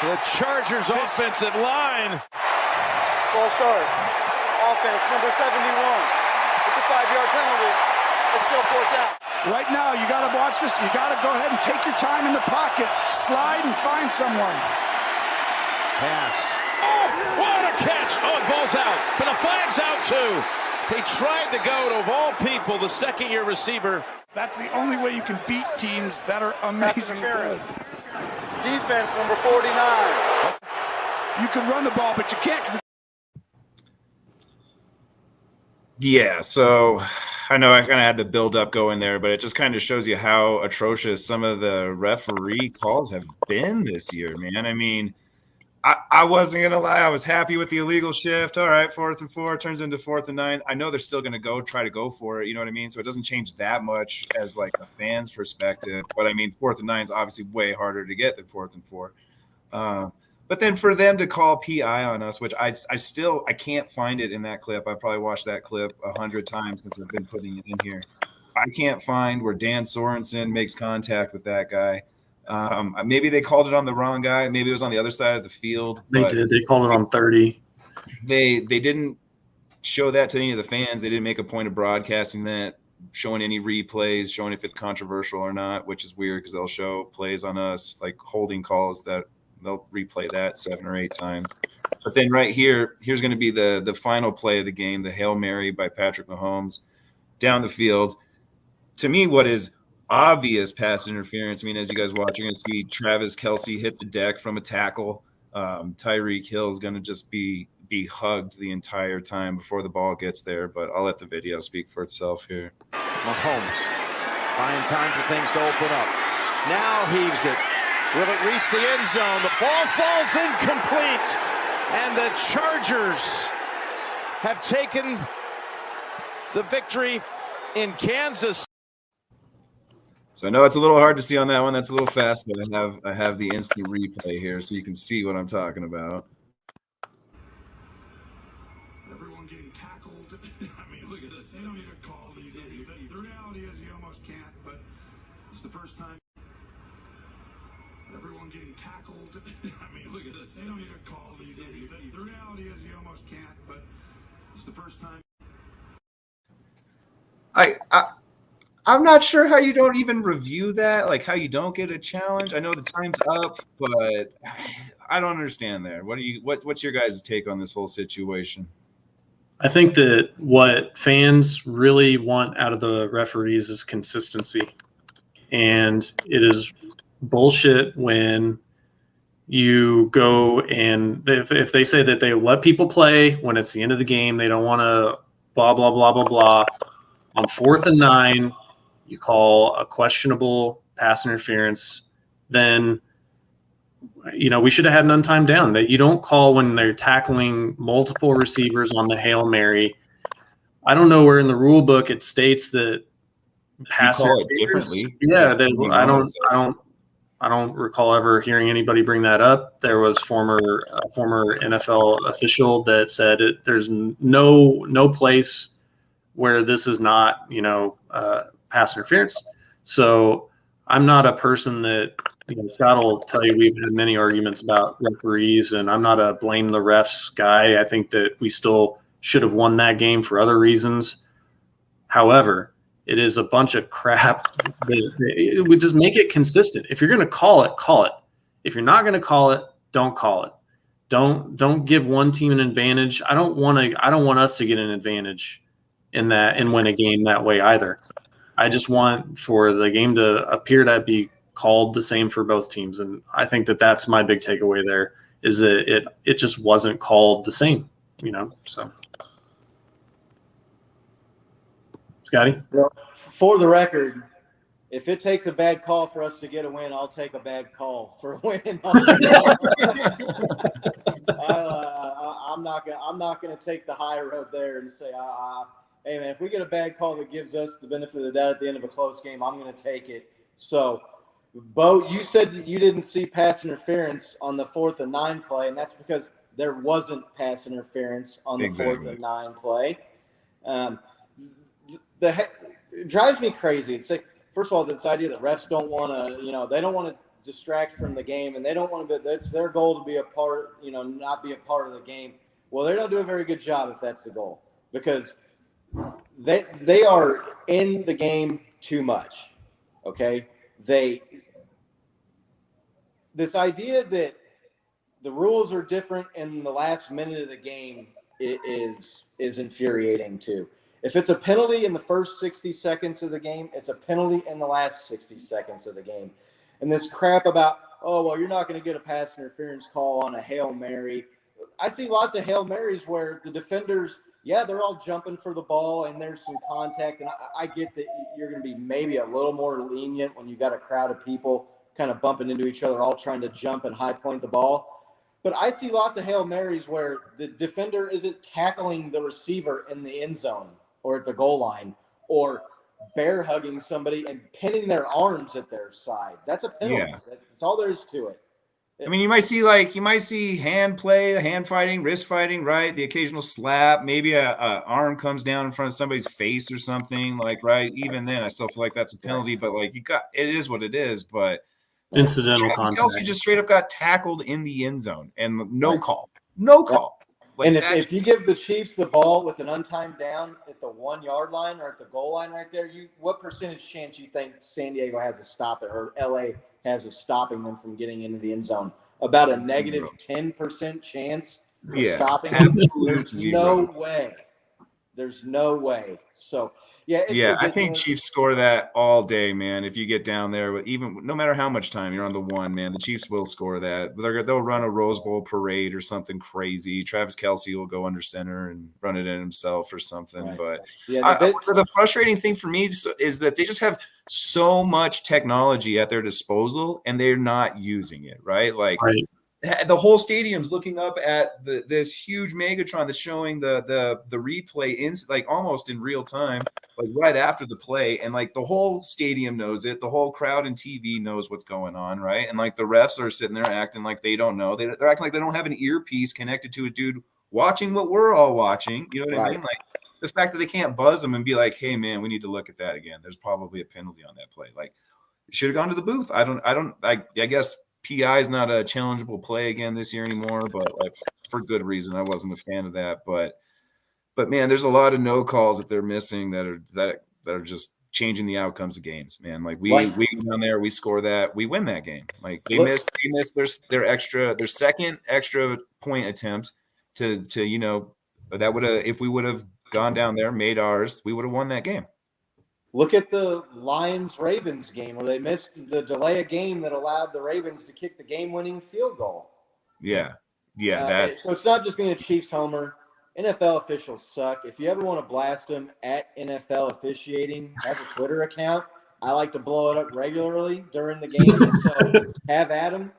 The Chargers offensive line. False start. Offense, number 71. It's a 5-yard penalty. It's still 4th down. Right now, you got to watch this. You got to go ahead and take your time in the pocket. Slide and find someone. Pass. Oh, what a catch. Oh, the ball's out. But the flag's out, too. He tried to go to, of all people, the 2nd-year receiver. That's the only way you can beat teams that are amazing. Defense, number 49. You can run the ball, but you can't. Yeah, so I know I kind of had the build up going there, but it just kind of shows you how atrocious some of the referee calls have been this year, man. I mean, I wasn't going to lie. I was happy with the illegal shift. All right, 4th and 4 turns into 4th and 9. I know they're still going to try to go for it. You know what I mean? So it doesn't change that much as like a fan's perspective. But I mean, 4th and 9 is obviously way harder to get than 4th and 4. But then for them to call PI on us, which I can't find it in that clip. I've probably watched that clip 100 times since I've been putting it in here. I can't find where Dan Sorensen makes contact with that guy. Maybe they called it on the wrong guy. Maybe it was on the other side of the field. They did. They called it on 30. They didn't show that to any of the fans. They didn't make a point of broadcasting that, showing any replays, showing if it's controversial or not, which is weird because they'll show plays on us, like holding calls that they'll replay that 7 or 8 times. But then right here's going to be the final play of the game, the Hail Mary by Patrick Mahomes down the field. To me, what is obvious pass interference. I mean, as you guys watch, you're going to see Travis Kelce hit the deck from a tackle. Tyreek Hill is going to just be hugged the entire time before the ball gets there. But I'll let the video speak for itself here. Mahomes buying time for things to open up. Now heaves it. Will it reach the end zone? The ball falls incomplete. And the Chargers have taken the victory in Kansas. So I know it's a little hard to see on that one. That's a little fast, but I have the instant replay here so you can see what I'm talking about. Everyone getting tackled. I mean, look at this. They don't even call these. The reality is you almost can't, but it's the first time. Everyone getting tackled. I mean, look at this. They don't even call these. The reality is you almost can't, but it's the first time. I'm not sure how you don't even review that, like how you don't get a challenge. I know the time's up, but I don't understand there. What's your guys' take on this whole situation? I think that what fans really want out of the referees is consistency. And it is bullshit when you go and if they say that they let people play when it's the end of the game, they don't want to blah, blah, blah, blah, blah. On 4th and 9, you call a questionable pass interference, then, we should have had an untimed down that you don't call when they're tackling multiple receivers on the Hail Mary. I don't know where in the rule book it states that pass interference. Yeah, I don't recall ever hearing anybody bring that up. There was a former NFL official that said there's no place where this is not, pass interference. So I'm not a person that, Scott will tell you we've had many arguments about referees, and I'm not a blame the refs guy. I think that we still should have won that game for other reasons. However, it is a bunch of crap. We just make it consistent. If you're going to call it, call it. If you're not going to call it, don't call it. Don't give one team an advantage. I don't want us to get an advantage in that and win a game that way either. I just want for the game to appear to be called the same for both teams, and I think that that's my big takeaway there is that it just wasn't called the same, So, Scotty? Well, for the record, if it takes a bad call for us to get a win, I'll take a bad call for a win. I'm not gonna take the high road there and say, hey man, if we get a bad call that gives us the benefit of the doubt at the end of a close game, I'm gonna take it. So, Bo, you said you didn't see pass interference on the 4th and 9 play, and that's because there wasn't pass interference on the 4th and 9 play. It drives me crazy. It's like, first of all, this idea that refs don't want to, they don't want to distract from the game, and they don't want to. That's their goal to be a part, not be a part of the game. Well, they don't do a very good job if that's the goal, because they are in the game too much. Okay, this idea that the rules are different in the last minute of the game is infuriating too. If it's a penalty in the first 60 seconds of the game, it's a penalty in the last 60 seconds of the game. And this crap about, you're not going to get a pass interference call on a Hail Mary. I see lots of Hail Marys where the defenders yeah, they're all jumping for the ball and there's some contact. And I get that you're going to be maybe a little more lenient when you've got a crowd of people kind of bumping into each other, all trying to jump and high point the ball. But I see lots of Hail Marys where the defender isn't tackling the receiver in the end zone or at the goal line, or bear hugging somebody and pinning their arms at their side. That's a penalty. Yeah. That's all there is to it. I mean, you might see hand play, hand fighting, wrist fighting, right? The occasional slap, maybe a arm comes down in front of somebody's face or something, like, right? Even then, I still feel like that's a penalty, but like it is what it is. But Incidental contact. Kelsey just straight up got tackled in the end zone and no call. Like, and if you give the Chiefs the ball with an untimed down at the 1 yard line or at the goal line right there, what percentage chance you think San Diego has to stop it, or LA has of stopping them from getting into the end zone? About a negative 10% chance of stopping them. There's no way. There's no way. So, I think Chiefs score that all day, man. If you get down there, even no matter how much time you're on the one, man, the Chiefs will score that. They'll run a Rose Bowl parade or something crazy. Travis Kelce will go under center and run it in himself or something. Right. But the frustrating thing for me is that they just have so much technology at their disposal and they're not using it, right? Like, the whole stadium's looking up at this huge Megatron that's showing the replay in like almost in real time, like right after the play, and like the whole stadium knows it. The whole crowd and TV knows what's going on, right? And like the refs are sitting there acting like they don't know. They're acting like they don't have an earpiece connected to a dude watching what we're all watching. You know what I mean? Like the fact that they can't buzz them and be like, "Hey, man, we need to look at that again. There's probably a penalty on that play." Like, should have gone to the booth. I guess. PI is not a challengeable play again this year anymore, but like, for good reason. I wasn't a fan of that, but man, there's a lot of no calls that they're missing that are just changing the outcomes of games, man. Like we go down there, we score that, we win that game. Like they missed their second extra point attempt to that would have, if we would have gone down there, made ours, we would have won that game. Look at the Lions-Ravens game where they missed the delay of game that allowed the Ravens to kick the game-winning field goal. Yeah. So it's not just being a Chiefs homer. NFL officials suck. If you ever want to blast them at NFL officiating, have a Twitter account. I like to blow it up regularly during the game. So have at them.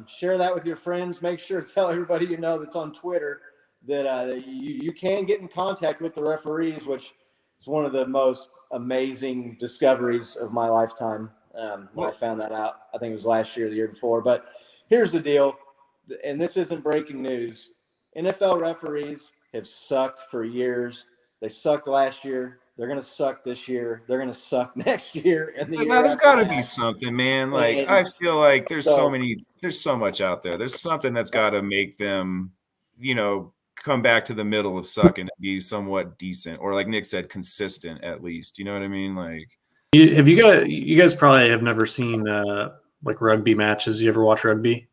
Share that with your friends. Make sure to tell everybody you know that's on Twitter that you can get in contact with the referees, which is one of the most amazing discoveries of my lifetime when I found that out. I think it was last year or the year before. But here's the deal, and this isn't breaking news. NFL referees have sucked for years. They sucked last year. They're going to suck this year. They're going to suck next year. And there's got to be something, man. Like, I feel like there's so much out there. There's something that's got to make them, come back to the middle of sucking and be somewhat decent, or like Nick said, consistent at least. You know what I mean? Like, you guys probably have never seen like rugby matches. You ever watch rugby?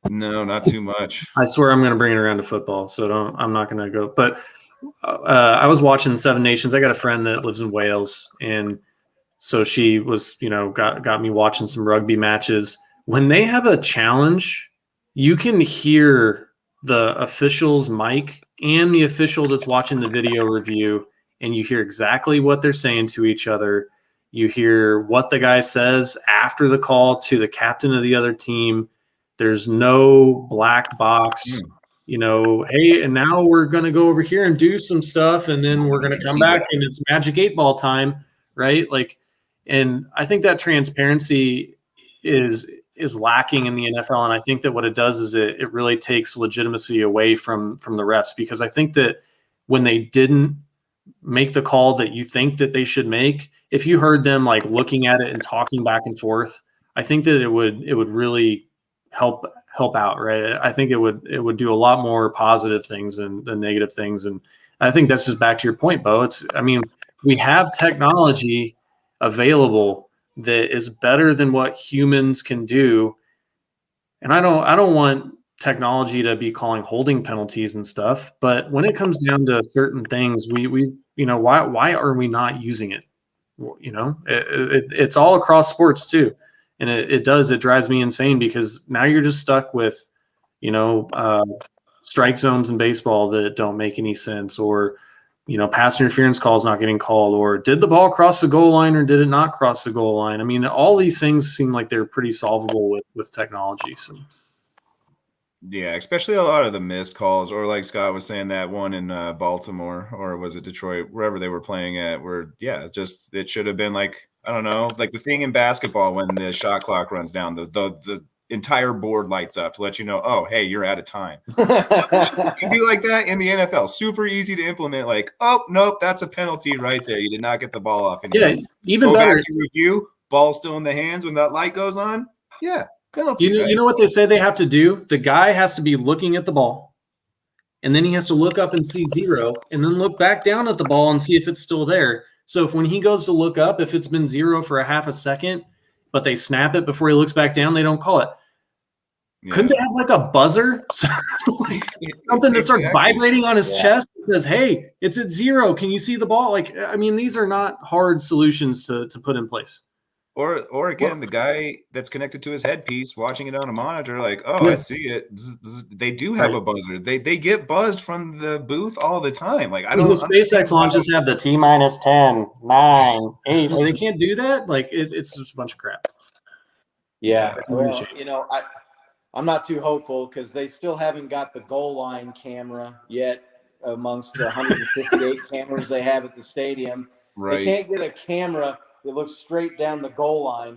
No, not too much. I swear I'm going to bring it around to football, so I'm not going to go. But I was watching Seven Nations. I got a friend that lives in Wales, and so she was, got me watching some rugby matches. When they have a challenge, you can hear the official's mic and the official that's watching the video review, and you hear exactly what they're saying to each other. You hear what the guy says after the call to the captain of the other team. There's no black box, hey, and now we're going to go over here and do some stuff, and then we're going to come back and it's Magic 8 Ball time, right? Like, and I think that transparency is lacking in the NFL, and I think that what it does is it really takes legitimacy away from the refs, because I think that when they didn't make the call that you think that they should make, if you heard them like looking at it and talking back and forth, I think that it would really help out, right? I think it would do a lot more positive things than negative things, and I think that's just back to your point, Bo. We have technology available that is better than what humans can do. And I don't want technology to be calling holding penalties and stuff, but when it comes down to certain things, we why are we not using it? It's all across sports too. And it drives me insane, because now you're just stuck with, strike zones in baseball that don't make any sense, or pass interference calls not getting called, or did the ball cross the goal line or did it not cross the goal line? I mean, all these things seem like they're pretty solvable with technology. So. Yeah, especially a lot of the missed calls, or like Scott was saying, that one in Baltimore, or was it Detroit, wherever they were playing at, where, just it should have been like, I don't know, like the thing in basketball when the shot clock runs down, the entire board lights up to let you know, oh, hey, you're out of time. It can be like that in the NFL. Super easy to implement. Like, oh, nope, that's a penalty right there. You did not get the ball off. And even go better. Back to review, ball still in the hands when that light goes on. Yeah. Penalty, you know what they say they have to do? The guy has to be looking at the ball, and then he has to look up and see 0, and then look back down at the ball and see if it's still there. So if when he goes to look up, if it's been 0 for a half a second, but they snap it before he looks back down, they don't call it. Yeah. Couldn't they have like a buzzer? Something that starts vibrating on his chest that says, hey, it's at 0. Can you see the ball? Like, I mean, these are not hard solutions to put in place. Or again, the guy that's connected to his headpiece watching it on a monitor, like, oh, I see it. They do have a buzzer. They get buzzed from the booth all the time. Like, I don't. The SpaceX launches have the T-10, 9, 8. Or they can't do that. Like, it's just a bunch of crap. Yeah. Well, I'm not too hopeful because they still haven't got the goal line camera yet amongst the 158 cameras they have at the stadium. Right. They can't get a camera that looks straight down the goal line.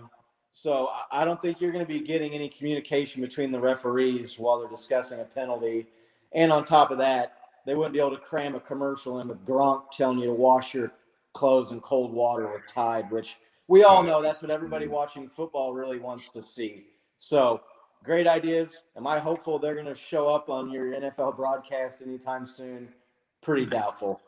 So I don't think you're going to be getting any communication between the referees while they're discussing a penalty. And on top of that, they wouldn't be able to cram a commercial in with Gronk telling you to wash your clothes in cold water with Tide, which we all know that's what everybody watching football really wants to see. So great ideas. Am I hopeful they're going to show up on your NFL broadcast anytime soon? Pretty doubtful.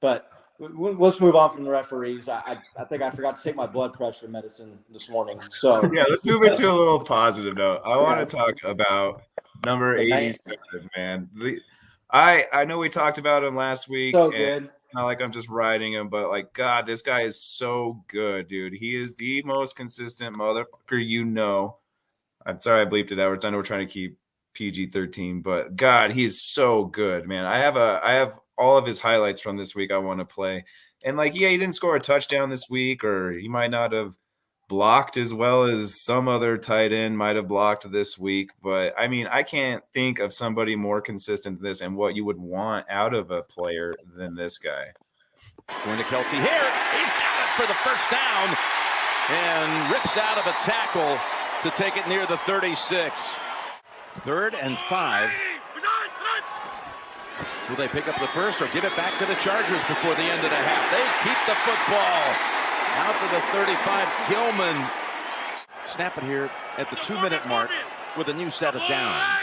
But let's move on from the referees. I think I forgot to take my blood pressure medicine this morning. So let's move it to a little positive note. I want to talk about number 87, man. I know we talked about him last week. So good. Not like I'm just riding him, but like, God, this guy is so good, dude. He is the most consistent motherfucker. I'm sorry I bleeped it out. I know we're trying to keep PG-13, but God, he's so good, man. I have all of his highlights from this week I want to play. And like, he didn't score a touchdown this week, or he might not have blocked as well as some other tight end might have blocked this week. But I mean, I can't think of somebody more consistent than this and what you would want out of a player than this guy. Going to Kelce here. He's got it for the first down and rips out of a tackle to take it near the 36. 3rd and 5. Will they pick up the first or give it back to the Chargers before the end of the half? They keep the football. Out to the 35, Gilman. Snap it here at the 2-minute mark with a new set of downs.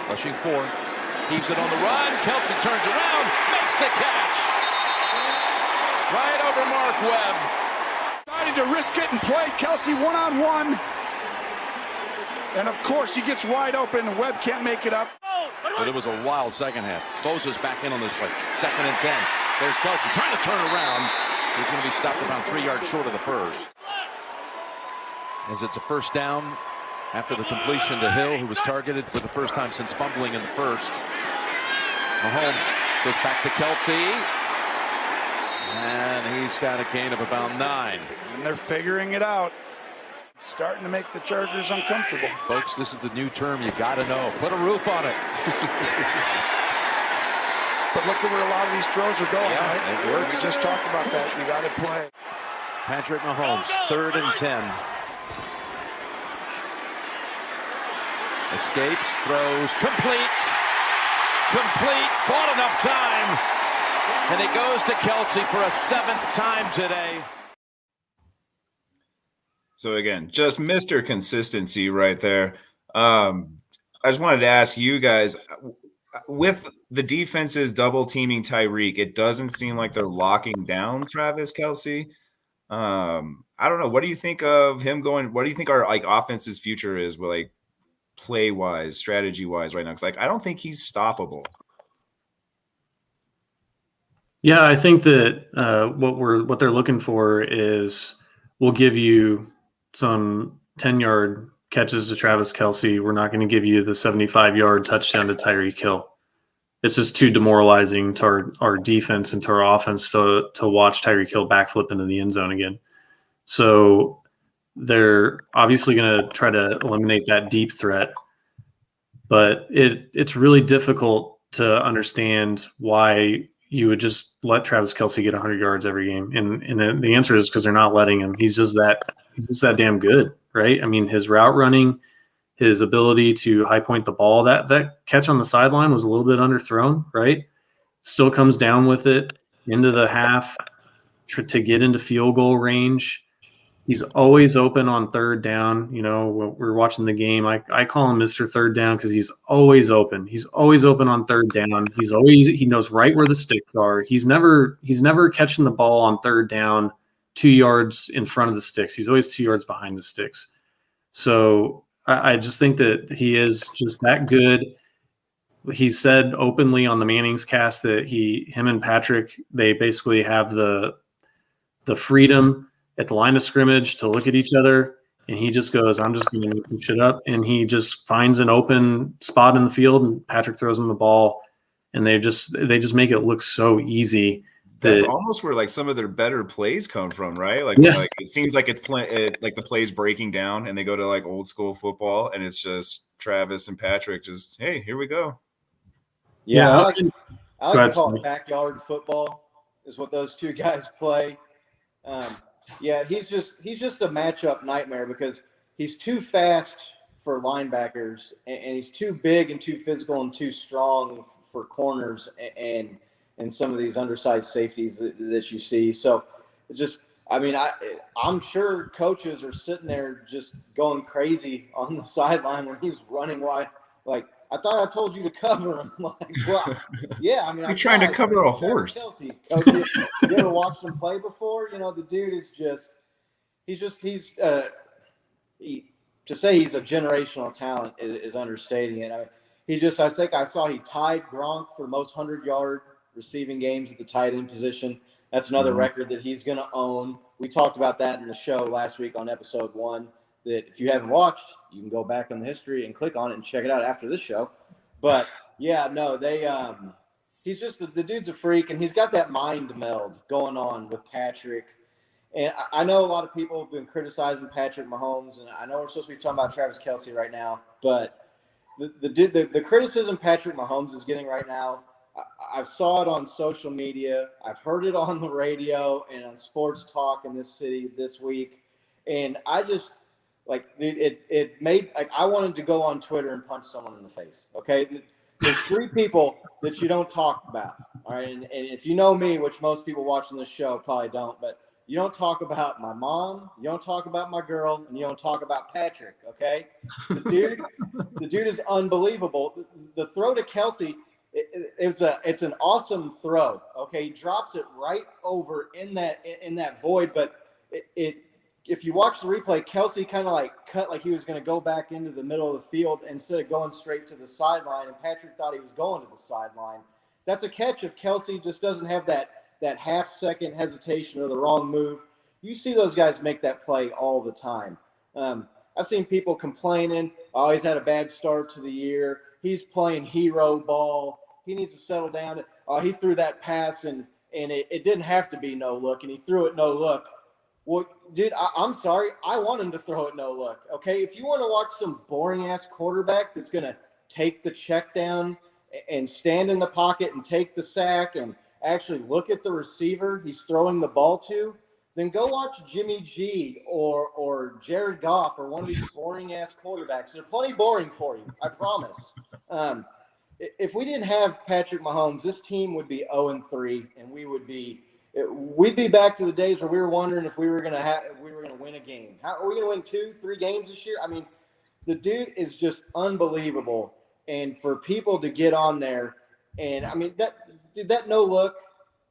Rushing 4. Heaves it on the run. Kelce turns around, makes the catch. Right over Mark Webb. Decided to risk it and play Kelce one-on-one. And of course, he gets wide open and Webb can't make it up. But it was a wild second half. Bosa's back in on this play. 2nd and 10. There's Kelce trying to turn around. He's going to be stopped about 3 yards short of the first. As it's a first down after the completion to Hill, who was targeted for the first time since fumbling in the first. Mahomes goes back to Kelce. And he's got a gain of about 9. And they're figuring it out. Starting to make the Chargers uncomfortable. Folks, this is the new term you got to know. Put a roof on it. But look at where a lot of these throws are going, yeah, right? It works. We just talked about that. You got to play. Patrick Mahomes, 3rd and 10. Escapes, throws, complete. Bought enough time. And it goes to Kelce for a 7th time today. So again, just Mr. Consistency right there. I just wanted to ask you guys, with the defenses double teaming Tyreek, it doesn't seem like they're locking down Travis Kelce. I don't know. What do you think of him going? What do you think our offense's future is with play wise, strategy wise right now? Because I don't think he's stoppable. Yeah, I think that what they're looking for is we'll give you some 10-yard catches to Travis Kelce. We're not going to give you the 75-yard touchdown to Tyreek Hill. It's just too demoralizing to our defense and to our offense to watch Tyreek Hill backflip into the end zone again. So they're obviously going to try to eliminate that deep threat, but it's really difficult to understand why you would just let Travis Kelce get 100 yards every game. And the answer is because they're not letting him. He's just that damn good, right? I mean, his route running, his ability to high point the ball, that catch on the sideline was a little bit underthrown, right? Still comes down with it into the half to get into field goal range. He's always open on third down. You know, when we're watching the game, I call him Mr. Third Down because he's always open. He's always open on third down. He knows right where the sticks are. He's never catching the ball on third down 2 yards in front of the sticks. He's always 2 yards behind the sticks. So I just think that he is just that good. He said openly on the Manning's cast that him and Patrick, they basically have the freedom at the line of scrimmage to look at each other, and he just goes, I'm just going to make some shit up, and he just finds an open spot in the field, and Patrick throws him the ball, and they just make it look so easy. That's almost where like some of their better plays come from, right? Like it seems like like the plays breaking down, and they go to like old school football, and it's just Travis and Patrick just, hey, here we go. Yeah, I like to call it backyard football is what those two guys play. Yeah, he's just a matchup nightmare because he's too fast for linebackers, and he's too big and too physical and too strong for corners and some of these undersized safeties that you see. So I'm sure coaches are sitting there just going crazy on the sideline when he's running wide. Like, I thought I told you to cover him. Like, well, yeah, I mean, you're trying to cover a horse. Kelce. You ever watched him play before? You know, the dude is to say he's a generational talent is understating it. I think I saw he tied Gronk for most 100-yard receiving games at the tight end position. That's another record that he's going to own. We talked about that in the show last week on episode 1. That if you haven't watched, you can go back in the history and click on it and check it out after this show. But yeah, no, he's just the dude's a freak, and he's got that mind meld going on with Patrick. And I know a lot of people have been criticizing Patrick Mahomes, and I know we're supposed to be talking about Travis Kelce right now, but the criticism Patrick Mahomes is getting right now, I saw it on social media, I've heard it on the radio and on sports talk in this city this week, and I just. Like, dude, it made like I wanted to go on Twitter and punch someone in the face. Okay, there's 3 people that you don't talk about. All right, and if you know me, which most people watching this show probably don't, but you don't talk about my mom, you don't talk about my girl, and you don't talk about Patrick. Okay, the dude is unbelievable. The throw to Kelce, it's an awesome throw. Okay, he drops it right over in that void, but if you watch the replay, Kelce kind of like cut like he was going to go back into the middle of the field instead of going straight to the sideline, and Patrick thought he was going to the sideline. That's a catch if Kelce just doesn't have that half-second hesitation or the wrong move. You see those guys make that play all the time. I've seen people complaining, oh, he's had a bad start to the year. He's playing hero ball. He needs to settle down. Oh, he threw that pass, and it didn't have to be no look, and he threw it no look. Well, dude, I'm sorry. I want him to throw it no look, okay? If you want to watch some boring-ass quarterback that's going to take the check down and stand in the pocket and take the sack and actually look at the receiver he's throwing the ball to, then go watch Jimmy G or Jared Goff or one of these boring-ass quarterbacks. They're plenty boring for you, I promise. If we didn't have Patrick Mahomes, this team would be 0-3, and we'd be back to the days where we were wondering if we were going to win a game. How are we going to win 2-3 games this year? I mean, the dude is just unbelievable. And for people to get on there, and I mean that no look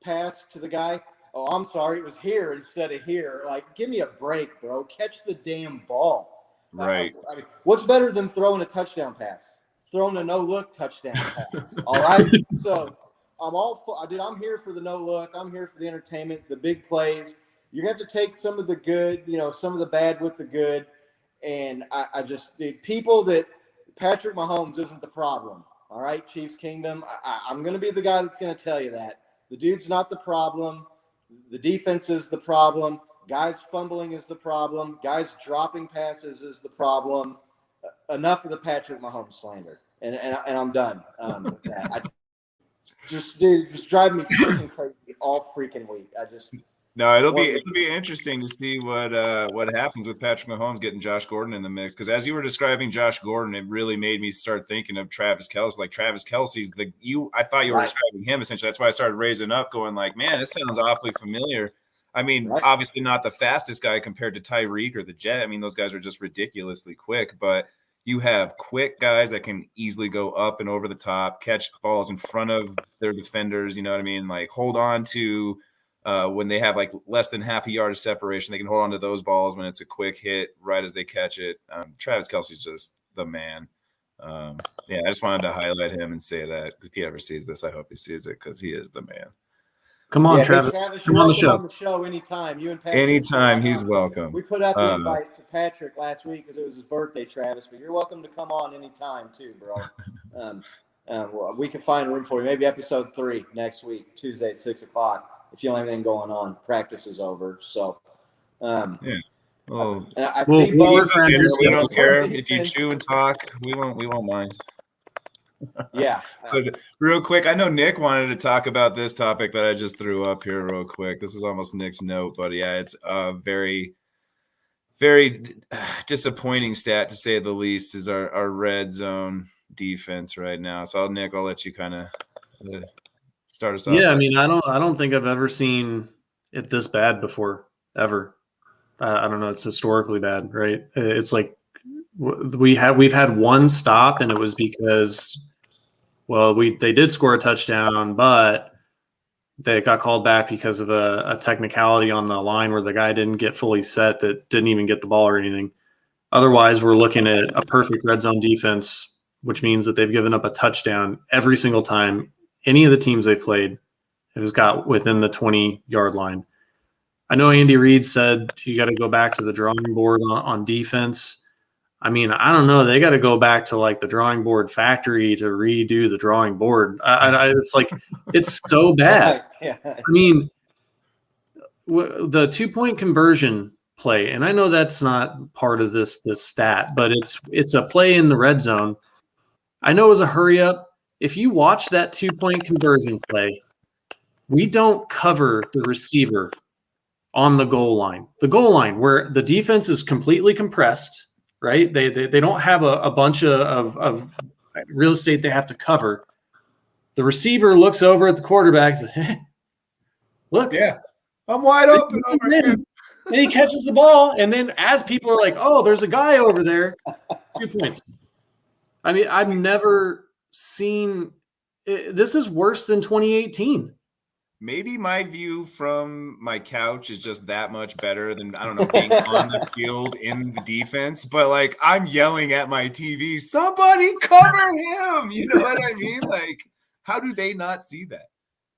pass to the guy. Oh, I'm sorry, it was here instead of here. Like, give me a break, bro. Catch the damn ball. Right. I mean, what's better than throwing a touchdown pass? Throwing a no look touchdown pass. All right. So. I'm here for the no look. I'm here for the entertainment, the big plays. You're going to have to take some of the good, some of the bad with the good. And I just people that Patrick Mahomes isn't the problem. All right, Chiefs Kingdom. I'm going to be the guy that's going to tell you that the dude's not the problem. The defense is the problem. Guys fumbling is the problem. Guys dropping passes is the problem. Enough of the Patrick Mahomes slander, and I'm done with that. Just driving me freaking crazy all freaking week. No, it'll be interesting to see what happens with Patrick Mahomes getting Josh Gordon in the mix. Because as you were describing Josh Gordon, it really made me start thinking of Travis Kelce. Like Travis Kelce's I thought you were describing him essentially. That's why I started raising up, going like, man, this sounds awfully familiar. I mean, obviously not the fastest guy compared to Tyreek or the Jet. I mean, those guys are just ridiculously quick, but you have quick guys that can easily go up and over the top, catch balls in front of their defenders. You know what I mean? Like hold on to when they have like less than half a yard of separation, they can hold on to those balls when it's a quick hit right as they catch it. Travis Kelce's just the man. I just wanted to highlight him and say that if he ever sees this, I hope he sees it because he is the man. Come on, Travis. Come on the show. On the show anytime. You and Patrick. Anytime, he's welcome. We put out the invite to Patrick last week because it was his birthday, Travis. But you're welcome to come on anytime too, bro. Well, we can find room for you. Maybe episode 3 next week, Tuesday at 6:00. If you don't have anything going on, practice is over. So, Well, I see Bo. We don't care if you chew and talk. We won't mind. Yeah. But real quick, I know Nick wanted to talk about this topic that I just threw up here real quick. This is almost Nick's note, but yeah, it's a very, very disappointing stat to say the least is our red zone defense right now. So Nick, I'll let you kind of start us off. Yeah, I mean, I don't think I've ever seen it this bad before, ever. I don't know. It's historically bad, right? It's like we've had one stop, and it was because, well, they did score a touchdown, but they got called back because of a technicality on the line where the guy didn't get fully set, that didn't even get the ball or anything. Otherwise, we're looking at a perfect red zone defense, which means that they've given up a touchdown every single time any of the teams they played has got within the 20-yard line. I know Andy Reid said you got to go back to the drawing board on defense. I mean, I don't know. They got to go back to like the drawing board factory to redo the drawing board. It's like, it's so bad. Yeah. I mean, the 2-point conversion play, and I know that's not part of this stat, but it's a play in the red zone. I know it was a hurry up. If you watch that 2-point conversion play, we don't cover the receiver on the goal line. The goal line where the defense is completely compressed, right? They don't have a bunch of real estate they have to cover. The receiver looks over at the quarterback and says, hey, look. Yeah, I'm wide open over here. And he catches the ball, and then as people are like, oh, there's a guy over there, 2 points. I mean, I've never seen this is worse than 2018. Maybe my view from my couch is just that much better than, I don't know, being on the field in the defense. But, like, I'm yelling at my TV, somebody cover him! You know what I mean? Like, how do they not see that?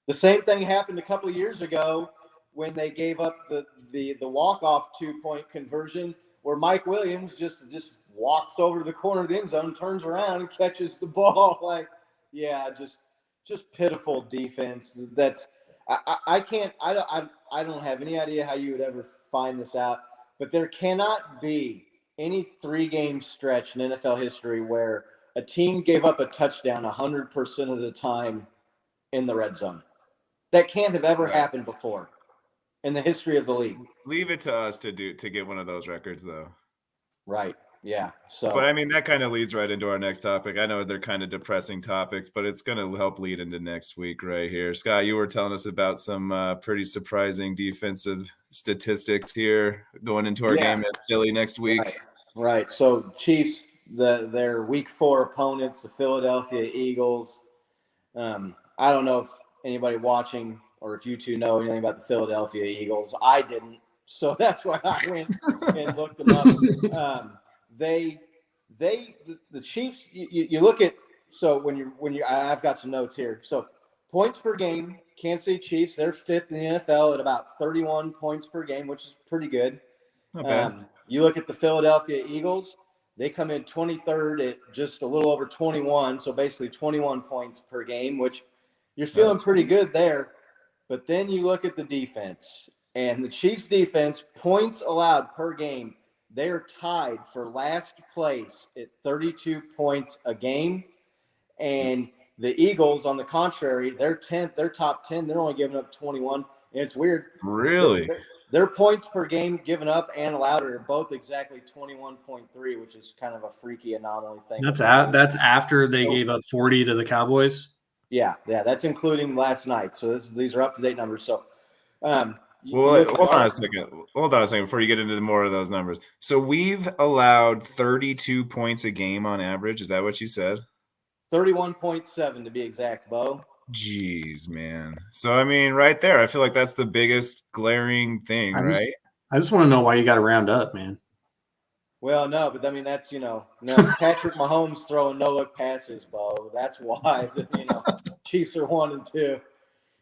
The same thing happened a couple of years ago when they gave up the walk-off 2-point conversion where Mike Williams just walks over to the corner of the end zone, turns around, and catches the ball. Like, yeah, just pitiful defense. That's I don't have any idea how you would ever find this out, but there cannot be any 3-game stretch in NFL history where a team gave up a touchdown 100% of the time in the red zone. That can't have ever happened before in the history of the league. Leave it to us to get one of those records, though. Right. Yeah. So, but I mean, that kind of leads right into our next topic. I know they're kind of depressing topics, but it's going to help lead into next week right here. Scott, you were telling us about some pretty surprising defensive statistics here going into our game at Philly next week. Right. So Chiefs, their week 4 opponents, the Philadelphia Eagles. I don't know if anybody watching or if you two know anything about the Philadelphia Eagles. I didn't. So that's why I went and looked them up. The Chiefs, you look at, so when you I've got some notes here. So points per game, Kansas City Chiefs, they're 5th in the NFL at about 31 points per game, which is pretty good. Not bad. You look at the Philadelphia Eagles, they come in 23rd at just a little over 21, so basically 21 points per game, which you're feeling pretty good there. But then you look at the defense, and the Chiefs' defense, points allowed per game, they are tied for last place at 32 points a game. And the Eagles, on the contrary, they're 10th, they're top 10. They're only giving up 21. And it's weird. Really? Their points per game given up and allowed are both exactly 21.3, which is kind of a freaky anomaly thing. That's after they gave up 40 to the Cowboys. Yeah, that's including last night. So these are up-to-date numbers. So, hold on a second before you get into more of those numbers. So we've allowed 32 points a game on average. Is that what you said? 31.7 to be exact, Bo. Jeez, man. So, I mean, right there, I feel like that's the biggest glaring thing, right? I just want to know why you got to round up, man. Well, no, but I mean, that's, Patrick Mahomes throwing no-look passes, Bo. That's why, Chiefs are 1-2.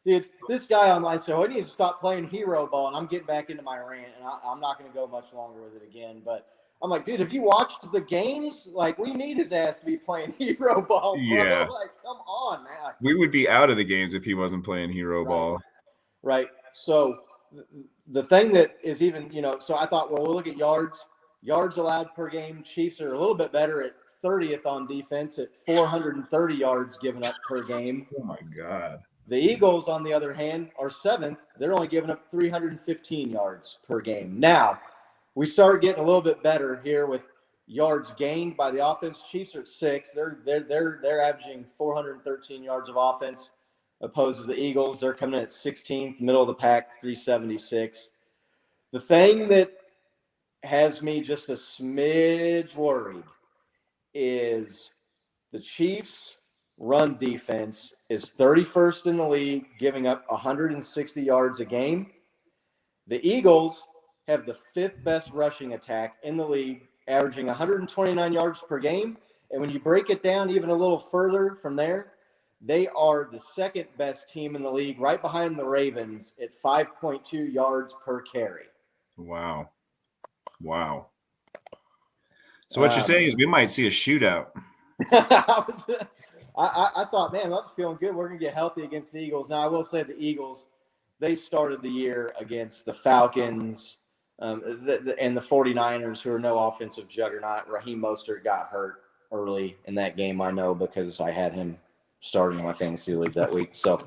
Dude, this guy online said, he needs to stop playing hero ball, and I'm getting back into my rant, and I'm not going to go much longer with it again, but I'm like, dude, have you watched the games? Like, we need his ass to be playing hero ball, bro. Yeah. Like, come on, man. We would be out of the games if he wasn't playing hero ball. Right. So the thing that is even, so I thought, well, we'll look at yards. Yards allowed per game. Chiefs are a little bit better at 30th on defense at 430 yards given up per game. Oh, my God. The Eagles, on the other hand, are 7th. They're only giving up 315 yards per game. Now, we start getting a little bit better here with yards gained by the offense. Chiefs are at 6. They're averaging 413 yards of offense, opposed to the Eagles. They're coming in at 16th, middle of the pack, 376. The thing that has me just a smidge worried is the Chiefs' run defense is 31st in the league, giving up 160 yards a game. The Eagles have the 5th best rushing attack in the league, averaging 129 yards per game. And when you break it down even a little further from there, they are the 2nd best team in the league, right behind the Ravens at 5.2 yards per carry. Wow. So what you're saying is we might see a shootout. I thought, man, I was feeling good. We're going to get healthy against the Eagles. Now, I will say the Eagles, they started the year against the Falcons and the 49ers, who are no offensive juggernaut. Raheem Mostert got hurt early in that game, I know, because I had him starting in my fantasy league that week. So,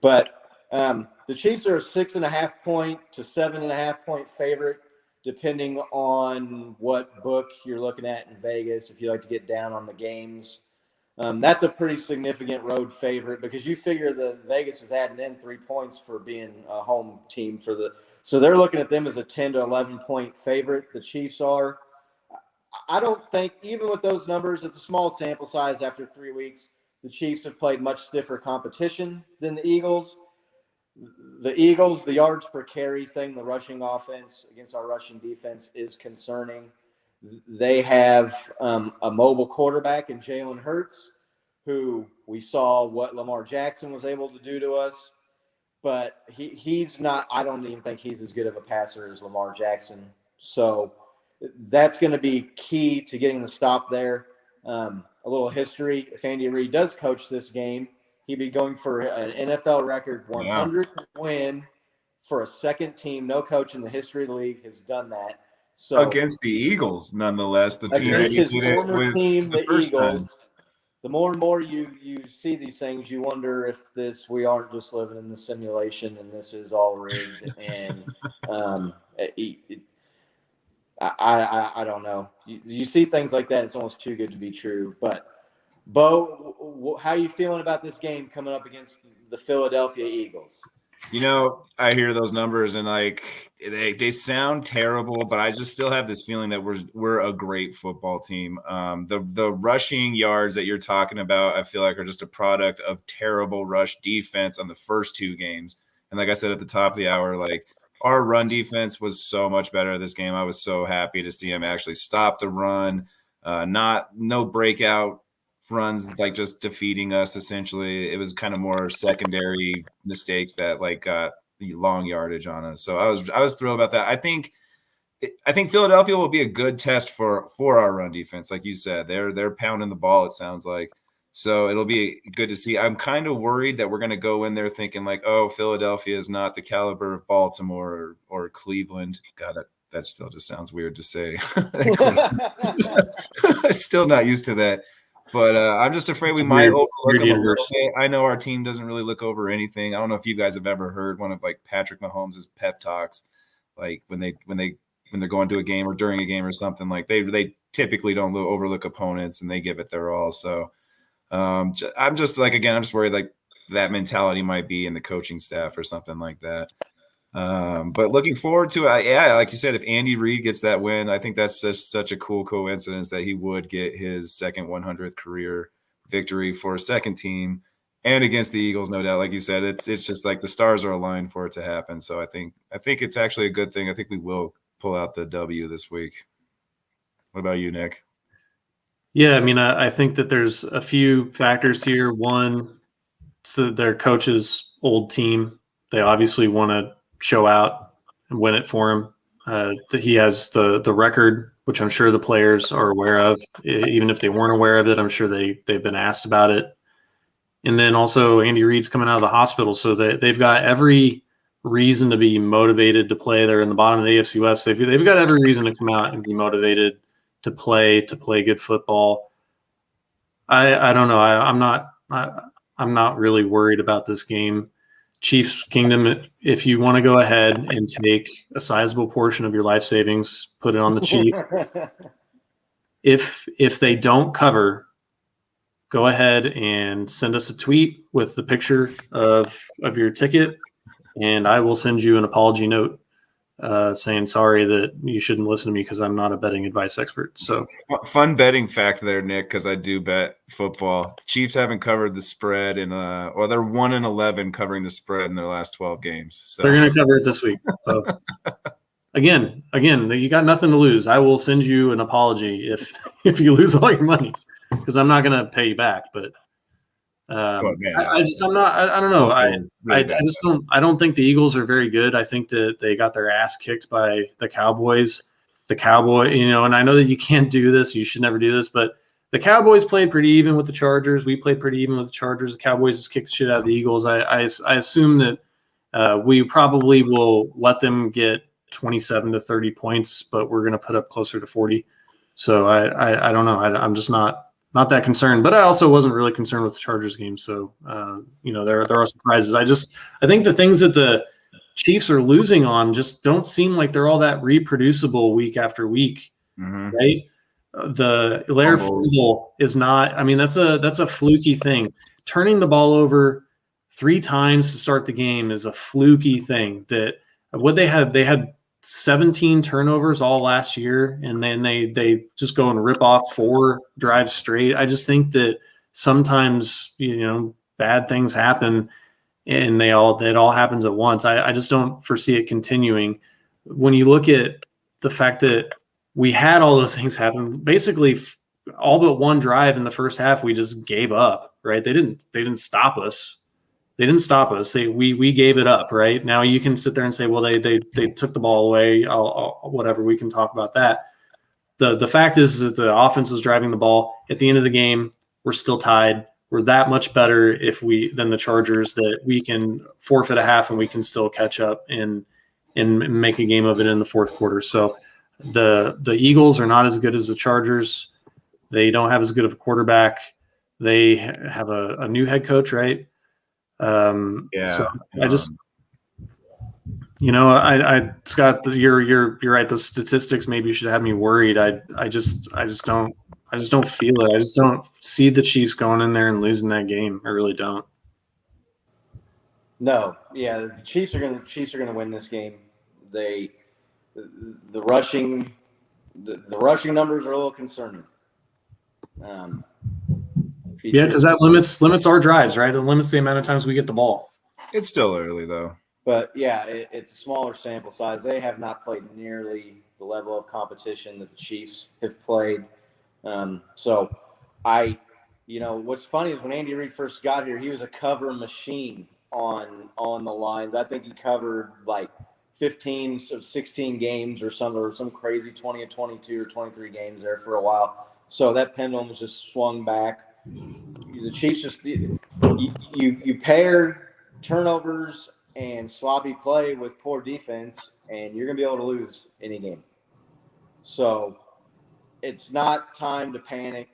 but the Chiefs are a 6.5 point to 7.5 point favorite, depending on what book you're looking at in Vegas, if you like to get down on the games. That's a pretty significant road favorite because you figure the Vegas is adding in 3 points for being a home team so they're looking at them as a 10 to 11 point favorite. The Chiefs are. I don't think, even with those numbers, it's a small sample size after 3 weeks. The Chiefs have played much stiffer competition than the Eagles. The Eagles, the yards per carry thing, the rushing offense against our rushing defense is concerning. They have a mobile quarterback in Jalen Hurts, who we saw what Lamar Jackson was able to do to us. But he's not – I don't even think he's as good of a passer as Lamar Jackson. So that's going to be key to getting the stop there. A little history. If Andy Reid does coach this game, he'd be going for an NFL record 100th win for a second team. No coach in the history of the league has done that. So against the Eagles, nonetheless, the team against his did former it team, the first Eagles. time. The more and more you see these things, you wonder if we aren't just living in the simulation and this is all rigged. And I don't know. You see things like that, it's almost too good to be true. But Bo, how are you feeling about this game coming up against the Philadelphia Eagles? I hear those numbers and they sound terrible, but I just still have this feeling that we're a great football team. The rushing yards that you're talking about, I feel like are just a product of terrible rush defense on the first 2 games. And like I said at the top of the hour, our run defense was so much better this game. I was so happy to see him actually stop the run, no breakout runs, just defeating us. Essentially, it was kind of more secondary mistakes that got the long yardage on us. So I was thrilled about that. I think I think Philadelphia will be a good test for our run defense. Like you said, they're pounding the ball, it sounds like. So it'll be good to see. I'm kind of worried that we're going to go in there thinking like, oh, Philadelphia is not the caliber of Baltimore or Cleveland. God, that still just sounds weird to say. I'm still not used to that. But I'm just afraid we might overlook them a little bit. I know our team doesn't really look over anything. I don't know if you guys have ever heard one of like Patrick Mahomes' pep talks, like when they're going to a game or during a game or something. Like they typically don't overlook opponents and they give it their all. So I'm just like, again, I'm just worried like that mentality might be in the coaching staff or something like that. But looking forward to it. Yeah, like you said, if Andy Reid gets that win, I think that's just such a cool coincidence that he would get his second 100th career victory for a second team and against the Eagles, no doubt. Like you said, it's just like the stars are aligned for it to happen. So I think it's actually a good thing. I think we will pull out the W this week. What about you, Nick? Yeah, I mean, I think that there's a few factors here. One, so their coach's old team, they obviously want to show out and win it for him. That he has the record, which I'm sure the players are aware of. Even if they weren't aware of it, I'm sure they've been asked about it. And then also Andy Reid's coming out of the hospital, so they've got every reason to be motivated to play. They're in the bottom of the AFC West. They've got every reason to come out and be motivated to play good football. I don't know. I'm not really worried about this game. Chiefs Kingdom, if you want to go ahead and take a sizable portion of your life savings, put it on the Chiefs. If they don't cover, go ahead and send us a tweet with the picture of your ticket, and I will send you an apology note saying sorry that you shouldn't listen to me because I'm not a betting advice expert. So fun betting fact there, Nick, because I do bet football. Chiefs haven't covered the spread they're 1-11 covering the spread in their last 12 games. So they're going to cover it this week. So again, you got nothing to lose. I will send you an apology if you lose all your money because I'm not going to pay you back. But I don't know. I don't think the Eagles are very good. I think that they got their ass kicked by the Cowboys. And I know that you can't do this. You should never do this, but the Cowboys played pretty even with the Chargers. We played pretty even with the Chargers. The Cowboys just kicked the shit out of the Eagles. I assume that we probably will let them get 27 to 30 points, but we're going to put up closer to 40. So I don't know. I'm just not that concerned, but I also wasn't really concerned with the Chargers game. So, there are surprises. I think the things that the Chiefs are losing on just don't seem like they're all that reproducible week after week, right? The Lair fumble is not. I mean, that's a fluky thing. Turning the ball over 3 times to start the game is a fluky thing. That what they had 17 turnovers all last year, and then they just go and rip off 4 drives straight. I just think that sometimes bad things happen, and it all happens at once. I just don't foresee it continuing. When you look at the fact that we had all those things happen, basically all but one drive in the first half, we just gave up. Right? They didn't stop us. They didn't stop us. We gave it up. Right? Now you can sit there and say, well, they took the ball away. Whatever. We can talk about that. The fact is that the offense was driving the ball. At the end of the game, we're still tied. We're that much better than the Chargers that we can forfeit a half and we can still catch up and make a game of it in the fourth quarter. So the Eagles are not as good as the Chargers. They don't have as good of a quarterback. They have a new head coach, right? So I just, Scott, you're right. The statistics maybe should have me worried. I just don't feel it. I just don't see the Chiefs going in there and losing that game. I really don't. No, yeah, the Chiefs are gonna win this game. The rushing numbers are a little concerning. Because that limits our drives, right? It limits the amount of times we get the ball. It's still early though. But yeah, it's a smaller sample size. They have not played nearly the level of competition that the Chiefs have played. So what's funny is when Andy Reid first got here, he was a cover machine on the lines. I think he covered like 15, so 16 games or something, or some crazy 20 or 22 or 23 games there for a while. So that pendulum was just swung back. The Chiefs just you pair turnovers and sloppy play with poor defense, and you're going to be able to lose any game. So it's not time to panic.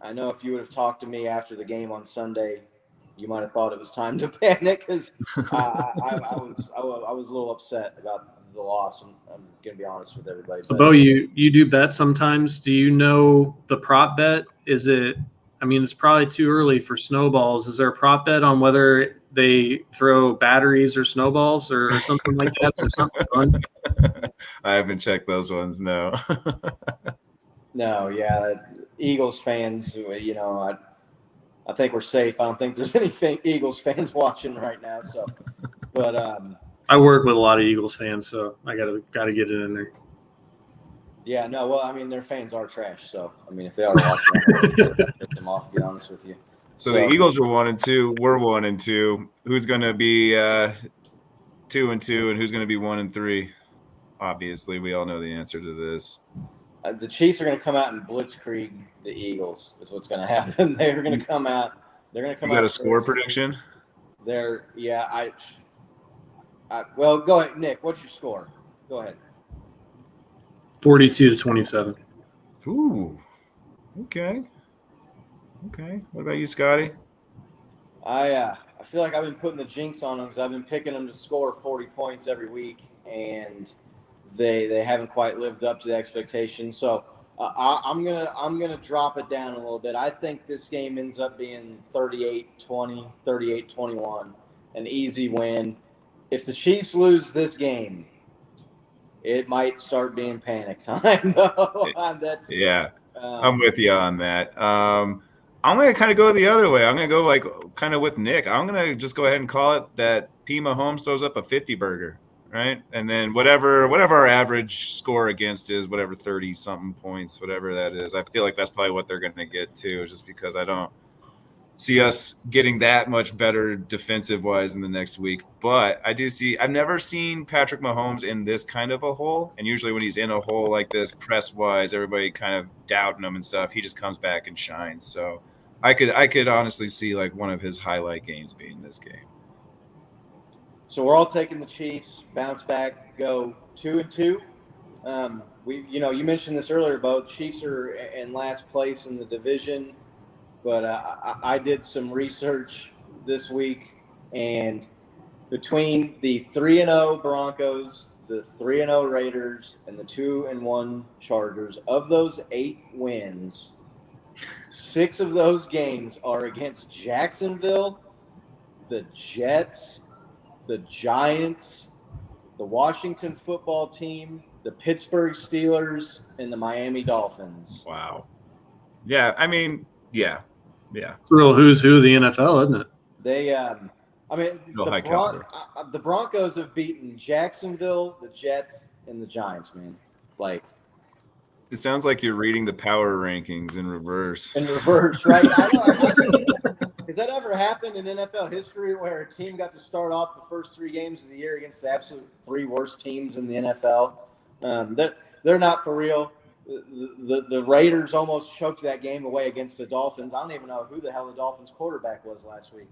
I know if you would have talked to me after the game on Sunday, you might have thought it was time to panic because I was a little upset about the loss. And I'm going to be honest with everybody. So, Bo, you do bet sometimes. Do you know the prop bet? Is it? I mean, it's probably too early for snowballs. Is there a prop bet on whether they throw batteries or snowballs or something like that? Or something fun? I haven't checked those ones. No. No, yeah, Eagles fans. I think we're safe. I don't think there's any Eagles fans watching right now. So, but I work with a lot of Eagles fans, so I gotta get it in there. Yeah, no, well, I mean, their fans are trash. So, I mean, if they are watching, get them off. To be honest with you. So the Eagles are 1-2. We're 1-2. Who's going to be 2-2, and who's going to be 1-3? Obviously, we all know the answer to this. The Chiefs are going to come out and blitzkrieg the Eagles. Is what's going to happen. They're going to come out. They're going to come out. You got a score prediction? Well, go ahead, Nick. What's your score? Go ahead. 42-27. Ooh. Okay. What about you, Scotty? I feel like I've been putting the jinx on them because I've been picking them to score 40 points every week, and they haven't quite lived up to the expectation. So I'm gonna drop it down a little bit. I think this game ends up being 38-20, 38-21, an easy win. If the Chiefs lose this game, it might start being panic time, though. I'm with you on that. I'm going to kind of go the other way. I'm going to go kind of with Nick. I'm going to just go ahead and call it that P. Mahomes throws up a 50-burger, right? And then whatever our average score against is, whatever 30-something points, whatever that is, I feel like that's probably what they're going to get too, just because I don't see us getting that much better defensive-wise in the next week. But I've never seen Patrick Mahomes in this kind of a hole. And usually when he's in a hole like this, press-wise, everybody kind of doubting him and stuff, he just comes back and shines. So I could honestly see like one of his highlight games being this game. So we're all taking the Chiefs, bounce back, go 2-2. You mentioned this earlier, Bo. Chiefs are in last place in the division. But I did some research this week, and between the 3-0 Broncos, the 3-0 Raiders, and the 2-1 Chargers, of those 8 wins, 6 of those games are against Jacksonville, the Jets, the Giants, the Washington football team, the Pittsburgh Steelers, and the Miami Dolphins. Wow. Yeah, I mean, yeah. It's a real who's who of the NFL, isn't it? The Broncos have beaten Jacksonville, the Jets, and the Giants, man. Like, it sounds like you're reading the power rankings in reverse. Right? I know. Has that ever happened in NFL history where a team got to start off the first 3 games of the year against the absolute 3 worst teams in the NFL? They're not for real. The Raiders almost choked that game away against the Dolphins. I don't even know who the hell the Dolphins quarterback was last week.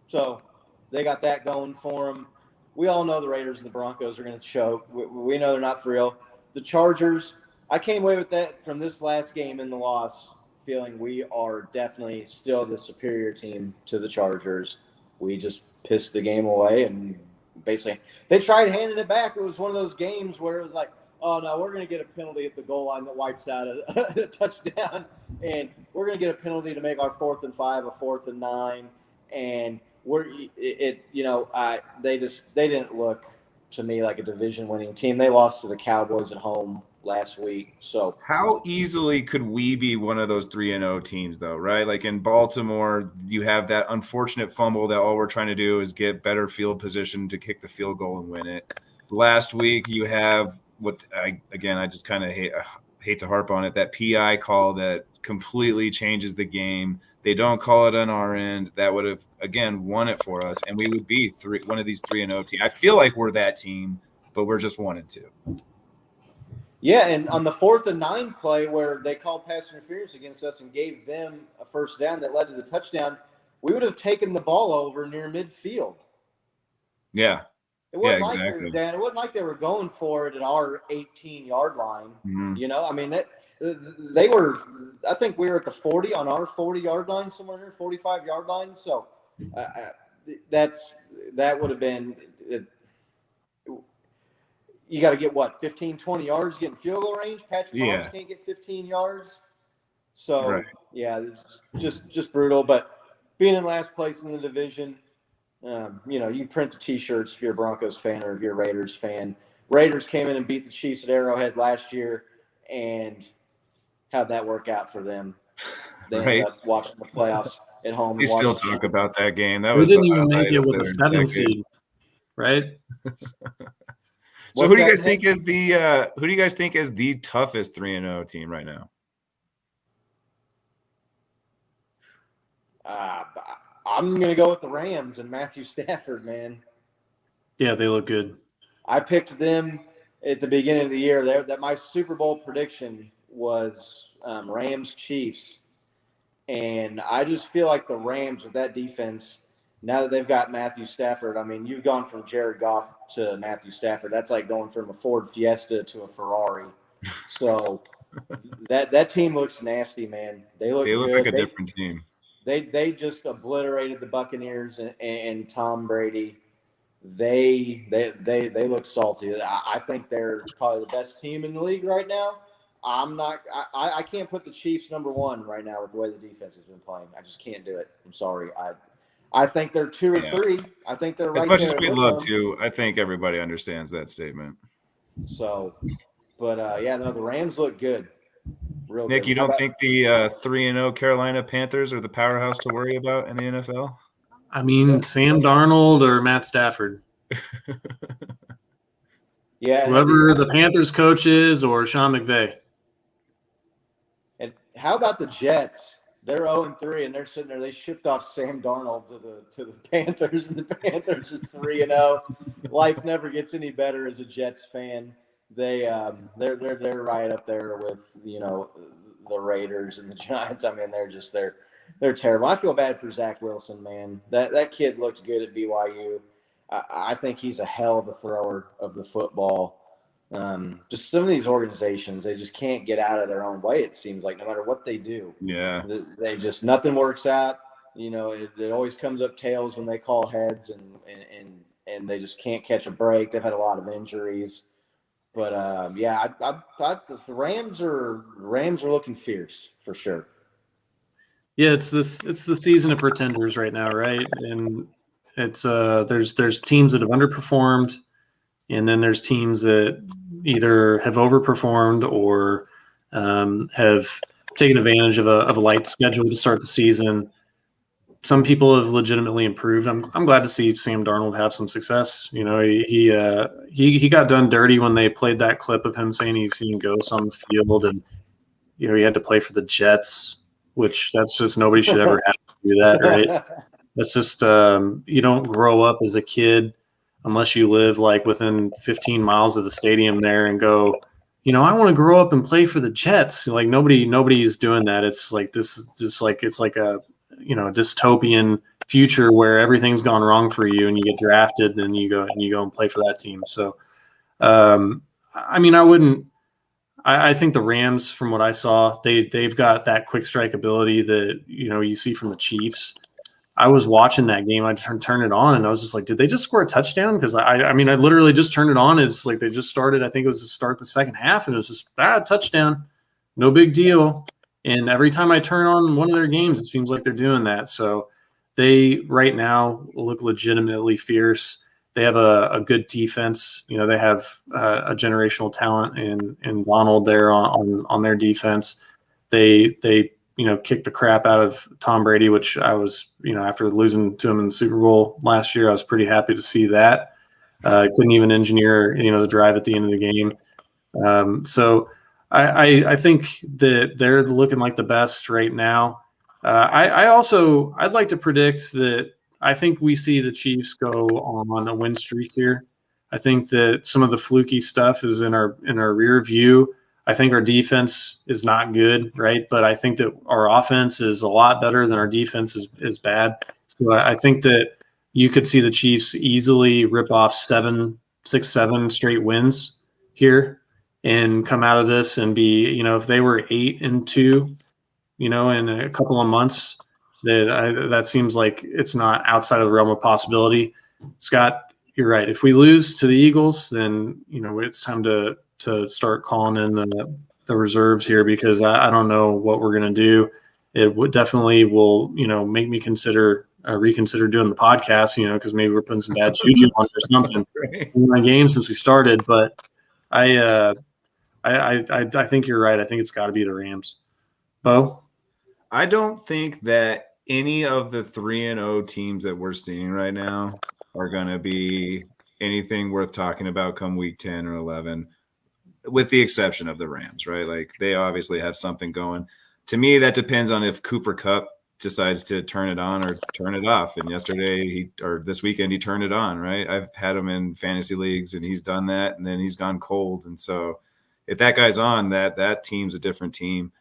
So they got that going for them. We all know the Raiders and the Broncos are going to choke. We know they're not for real. The Chargers, I came away with that from this last game in the loss, feeling we are definitely still the superior team to the Chargers. We just pissed the game away, and basically they tried handing it back. It was one of those games where it was like, oh, no, we're going to get a penalty at the goal line that wipes out a touchdown, and we're going to get a penalty to make our 4th and 5 a 4th and 9, and they didn't look to me like a division-winning team. They lost to the Cowboys at home last week. So how easily could we be one of those 3-0 teams, though, right? Like in Baltimore, you have that unfortunate fumble that all we're trying to do is get better field position to kick the field goal and win it. Last week, you have I just kind of hate to harp on it, that PI call that completely changes the game. They don't call it on our end. That would have, again, won it for us, and we would be one of these 3-0 teams. I feel like we're that team. but we're just 1-2. Yeah, and on the 4th and 9 play where they called pass interference against us and gave them a first down that led to the touchdown, we would have taken the ball over near midfield. Yeah. It wasn't Yeah, like exactly. it wasn't like they were going for it at our 18-yard line. Mhm. You know, I mean, they were. I think we were at the 40 on our 40-yard line, somewhere near 45-yard line. So that would have been. You got to get what 15, 20 yards, get in field goal range. Patrick Mahomes can't get 15 yards. So Right. yeah, it's just brutal. But being in last place in the division. You know, you print the T-shirts if you're a Broncos fan or if you're a Raiders fan. Raiders came in and beat the Chiefs at Arrowhead last year, and how'd that work out for them? They ended up watching the playoffs at home. We still talk about that game. That We was didn't the even make highlight it of with a their 7 decade. seed, right? So who do you guys think is the toughest 3-0 team right now? I'm going to go with the Rams and Matthew Stafford, man. Yeah, they look good. I picked them at the beginning of the year. That my Super Bowl prediction was Rams Chiefs, and I just feel like the Rams with that defense. Now that they've got Matthew Stafford, I mean, you've gone from Jared Goff to Matthew Stafford. That's like going from a Ford Fiesta to a Ferrari. So that team looks nasty, man. They look good. Like a different team. They just obliterated the Buccaneers and Tom Brady. They look salty. I think they're probably the best team in the league right now. I can't put the Chiefs number 1 right now with the way the defense has been playing. I just can't do it. I'm sorry. I think they're 2 or 3. I think they're right as much there as we'd with love them. to. I think everybody understands that statement. So, but the Rams look good. Real Nick, good. you don't think the 3-0 Carolina Panthers are the powerhouse to worry about in the NFL? I mean, Sam Darnold or Matt Stafford. Yeah, Whoever the Panthers coach is or Sean McVay. And how about the Jets? They're 0-3, and they're sitting there. They shipped off Sam Darnold to the Panthers, and the Panthers are 3-0. Life never gets any better as a Jets fan. They're right up there with the Raiders and the Giants. I mean, they're terrible. I feel bad for Zach Wilson, man. That kid looked good at BYU. I think he's a hell of a thrower of the football. Just some of these organizations, they just can't get out of their own way. It seems like no matter what they do, they just nothing works out. It always comes up tails when they call heads, and they just can't catch a break. They've had a lot of injuries, but the Rams are looking fierce for sure. Yeah, it's the season of pretenders right now, right? And it's there's teams that have underperformed, and then there's teams that either have overperformed or have taken advantage of a light schedule to start the season. Some people have legitimately improved. I'm glad to see Sam Darnold have some success. He got done dirty when they played that clip of him saying he's seen ghosts on the field, and he had to play for the Jets, which that's just nobody should ever have to do that, right? That's just you don't grow up as a kid unless you live like within 15 miles of the stadium there and go, I want to grow up and play for the Jets. Like nobody's doing that. It's like this is just like it's like a dystopian future where everything's gone wrong for you and you get drafted and you go and play for that team. So I think the Rams, from what I saw, they've got that quick strike ability that you see from the Chiefs. I was watching that game. I turned it on, and I was just like, "Did they just score a touchdown?" Because I literally just turned it on. It's like they just started. I think it was to start the second half, and it was just touchdown, no big deal. And every time I turn on one of their games, it seems like they're doing that. So they right now look legitimately fierce. They have a good defense. They have a generational talent in Donald there on their defense. They kicked the crap out of Tom Brady, which I was, after losing to him in the Super Bowl last year, I was pretty happy to see that. Couldn't even engineer, the drive at the end of the game. So I think that they're looking like the best right now. I'd like to predict that I think we see the Chiefs go on a win streak here. I think that some of the fluky stuff is in our rear view. I think our defense is not good, right? But I think that our offense is a lot better than our defense is bad. So I think that you could see the Chiefs easily rip off 7 straight wins here and come out of this and be, if they were 8-2, in a couple of months, that seems like it's not outside of the realm of possibility. Scott, you're right. If we lose to the Eagles, then, it's time to start calling in the reserves here, because I don't know what we're going to do. It will make me reconsider doing the podcast, because maybe we're putting some bad juju on or something in my game since we started. But I think you're right. I think it's got to be the Rams. Bo? I don't think that any of the 3-0 teams that we're seeing right now are going to be anything worth talking about come week 10 or 11, with the exception of the Rams, right? Like, they obviously have something going. To me, that depends on if Cooper Kupp decides to turn it on or turn it off. And this weekend, he turned it on, right? I've had him in fantasy leagues and he's done that, and then he's gone cold. And so if that guy's on, that team's a different team.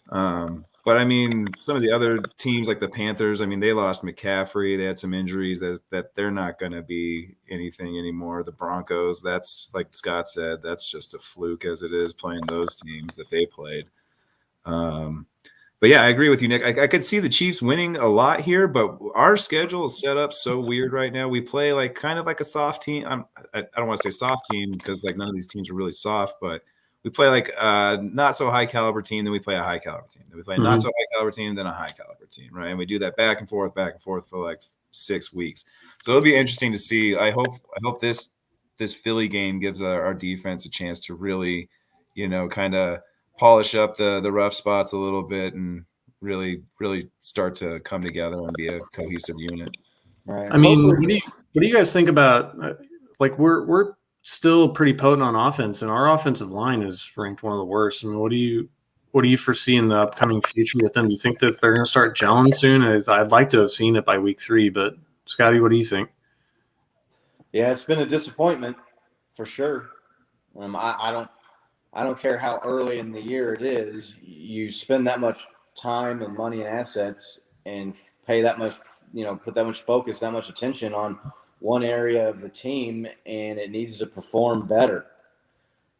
But I mean, some of the other teams like the Panthers, I mean, they lost McCaffrey. They had some injuries that they're not going to be anything anymore. The Broncos, that's like Scott said, that's just a fluke as it is playing those teams that they played. But yeah, I agree with you, Nick. I could see the Chiefs winning a lot here, but our schedule is set up so weird right now. We play like kind of like a soft team. I don't want to say soft team because like none of these teams are really soft, but we play like a not so high caliber team, then we play a high caliber team. Then we play a not so high caliber team, then a high caliber team, right? And we do that back and forth for like 6 weeks. So it'll be interesting to see. I hope this Philly game gives our defense a chance to really, kind of polish up the rough spots a little bit and really, really start to come together and be a cohesive unit. Right. I mean, what do you guys think about, like, we're still pretty potent on offense, and our offensive line is ranked one of the worst. I mean, what do you foresee in the upcoming future with them? Do you think that they're going to start gelling soon? I'd like to have seen it by week 3, but Scotty, what do you think? Yeah, it's been a disappointment for sure. I don't care how early in the year it is. You spend that much time and money and assets and pay that much, put that much focus, that much attention on one area of the team, and it needs to perform better.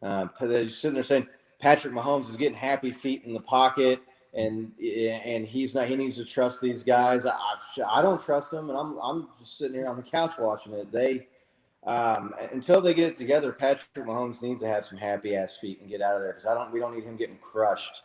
They're sitting there saying Patrick Mahomes is getting happy feet in the pocket, and he's not. He needs to trust these guys. I don't trust them, and I'm just sitting here on the couch watching it. They until they get it together, Patrick Mahomes needs to have some happy ass feet and get out of there, because we don't need him getting crushed,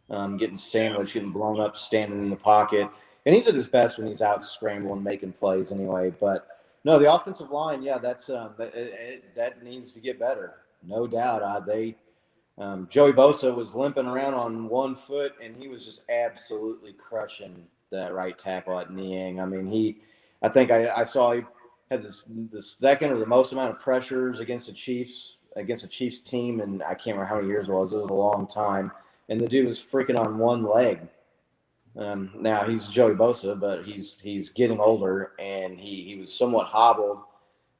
getting sandwiched, getting blown up, standing in the pocket. And he's at his best when he's out scrambling, making plays anyway. But no, the offensive line, yeah, that needs to get better, no doubt. Joey Bosa was limping around on one foot, and he was just absolutely crushing that right tackle at Niang. I mean, I think I saw he had the second or the most amount of pressures against a Chiefs team, and I can't remember how many years it was. It was a long time, and the dude was freaking on one leg. Now he's Joey Bosa, but he's getting older, and he was somewhat hobbled.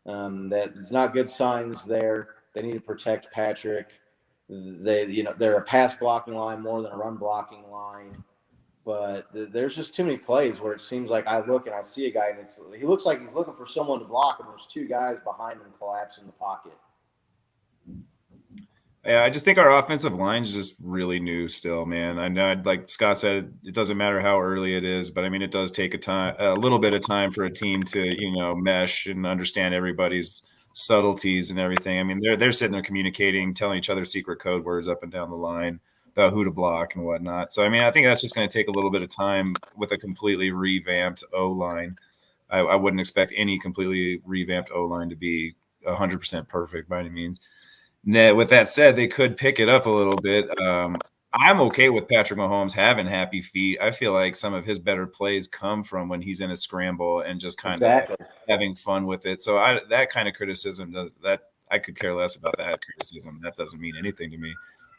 That's not good signs there. They need to protect Patrick. They're a pass blocking line more than a run blocking line. But there's just too many plays where it seems like I look and I see a guy, and he looks like he's looking for someone to block, and there's 2 guys behind him collapse in the pocket. Yeah, I just think our offensive line is just really new still, man. I know, like Scott said, it doesn't matter how early it is, but I mean, it does take a little bit of time for a team to, mesh and understand everybody's subtleties and everything. I mean, they're sitting there communicating, telling each other secret code words up and down the line about who to block and whatnot. So, I mean, I think that's just going to take a little bit of time with a completely revamped O-line. I wouldn't expect any completely revamped O-line to be 100% perfect by any means. Now, with that said, they could pick it up a little bit. I'm okay with Patrick Mahomes having happy feet. I feel like some of his better plays come from when he's in a scramble and just kind of having fun with it. So that kind of criticism, that I could care less about that criticism. That doesn't mean anything to me.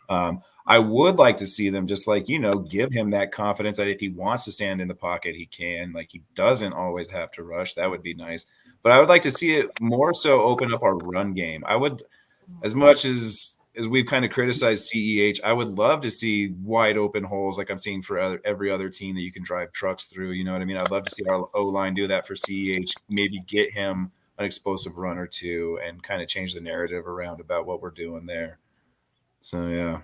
I would like to see them just like, give him that confidence that if he wants to stand in the pocket, he can. Like, he doesn't always have to rush. That would be nice. But I would like to see it more so open up our run game. I would, as much as we've kind of criticized CEH, I would love to see wide open holes like I'm seeing for every other team that you can drive trucks through. You know what I mean? I'd love to see our O-line do that for CEH, maybe get him an explosive run or two and kind of change the narrative around about what we're doing there. So, yeah.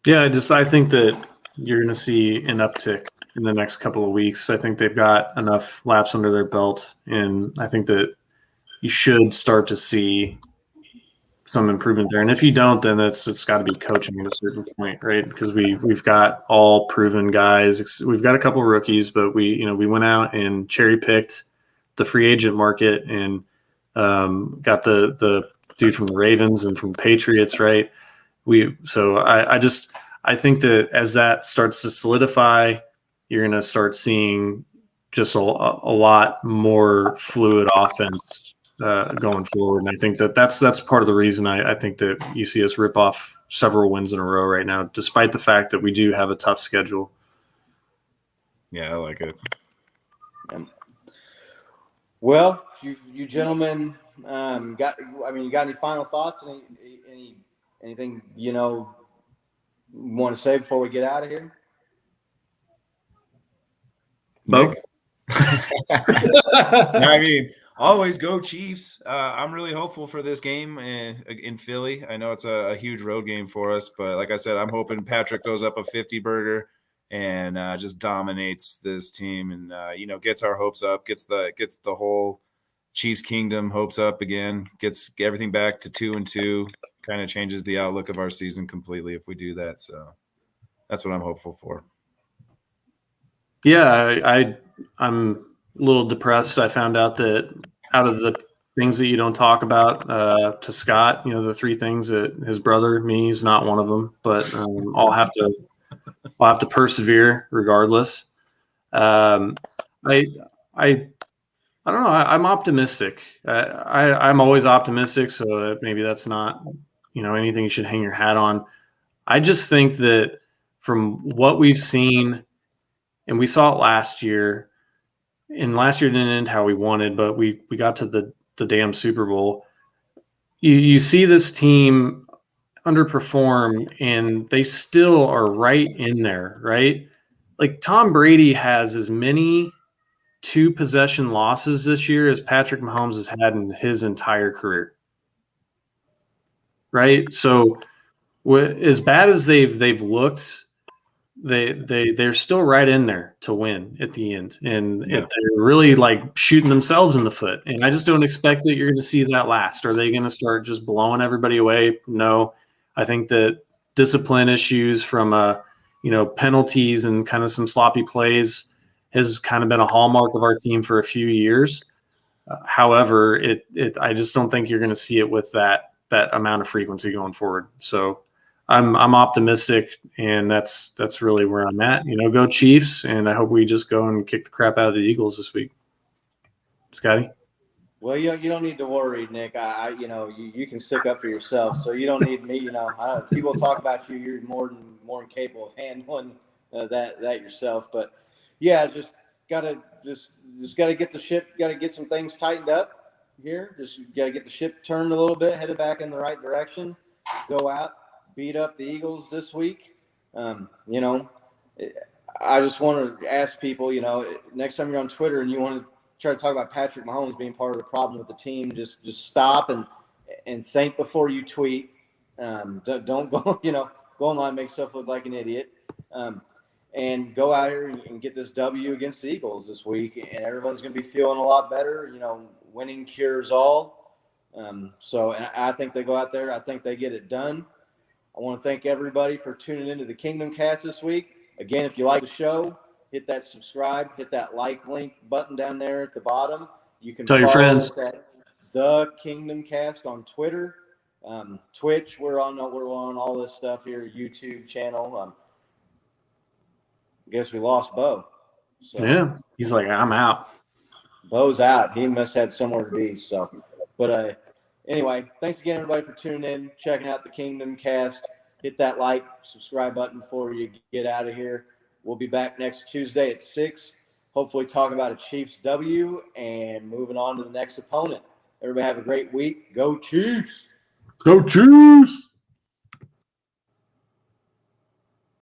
Yeah, I think that you're going to see an uptick in the next couple of weeks. I think they've got enough laps under their belt, and I think that you should start to see some improvement there. And if you don't, then it's got to be coaching at a certain point, right? Because we've got all proven guys. We've got a couple of rookies, but we went out and cherry picked the free agent market and got the dude from the Ravens and from the Patriots, right? I think that as that starts to solidify, you're going to start seeing just a lot more fluid offense going forward. And I think that's part of the reason I think that you see us rip off several wins in a row right now, despite the fact that we do have a tough schedule. Yeah, I like it. Well, you gentlemen got any final thoughts? Anything want to say before we get out of here? Nick? I mean, always go Chiefs. I'm really hopeful for this game in Philly. I know it's a huge road game for us, but like I said, I'm hoping Patrick throws up a 50-burger and just dominates this team and gets our hopes up, gets the whole Chiefs kingdom hopes up again, gets everything back to 2-2, kind of changes the outlook of our season completely if we do that. So that's what I'm hopeful for. Yeah, I'm a little depressed. I found out that out of the things that you don't talk about to Scott, the three things that his brother, me, is not one of them, but I'll have to persevere regardless. I don't know. I'm optimistic. I'm always optimistic, so maybe that's not anything you should hang your hat on. I just think that from what we've seen, and we saw it last year, and last year didn't end how we wanted, but we got to the damn Super Bowl. You see this team underperform, and they still are right in there, right? Like Tom Brady has as many 2-possession losses this year as Patrick Mahomes has had in his entire career. Right? So as bad as they've looked, they're still right in there to win at the end. And they're really like shooting themselves in the foot. And I just don't expect that you're going to see that last. Are they going to start just blowing everybody away? No. I think that discipline issues from penalties and kind of some sloppy plays has kind of been a hallmark of our team for a few years. However, I just don't think you're going to see it with that amount of frequency going forward. So I'm optimistic, and that's really where I'm at. Go Chiefs, and I hope we just go and kick the crap out of the Eagles this week. Scotty? Well, you don't need to worry, Nick. You can stick up for yourself, so you don't need me. People talk about you. You're more than capable of handling that yourself. But yeah, just gotta get the ship. Got to get some things tightened up here. Just got to get the ship turned a little bit, headed back in the right direction. Go out, beat up the Eagles this week. I just want to ask people. Next time you're on Twitter and you want to try to talk about Patrick Mahomes being part of the problem with the team, just stop and think before you tweet. Don't go, go online and make yourself look like an idiot. And go out here and get this W against the Eagles this week, and everyone's going to be feeling a lot better. Winning cures all. And I think they go out there. I think they get it done. I want to thank everybody for tuning into the Kingdom Cast this week. Again, if you like the show, hit that subscribe, hit that like link button down there at the bottom. You can tell your friends us at the Kingdom Cast on Twitter, Twitch. We're on all this stuff here. YouTube channel. I guess we lost Bo. So, yeah, he's like, I'm out. Bo's out. He must have had somewhere to be. So, but anyway, thanks again, everybody, for tuning in, checking out the Kingdom Cast. hit that like, subscribe button before you get out of here. We'll be back next Tuesday at 6. Hopefully talk about a Chiefs W and moving on to the next opponent. Everybody have a great week. Go Chiefs! Go Chiefs!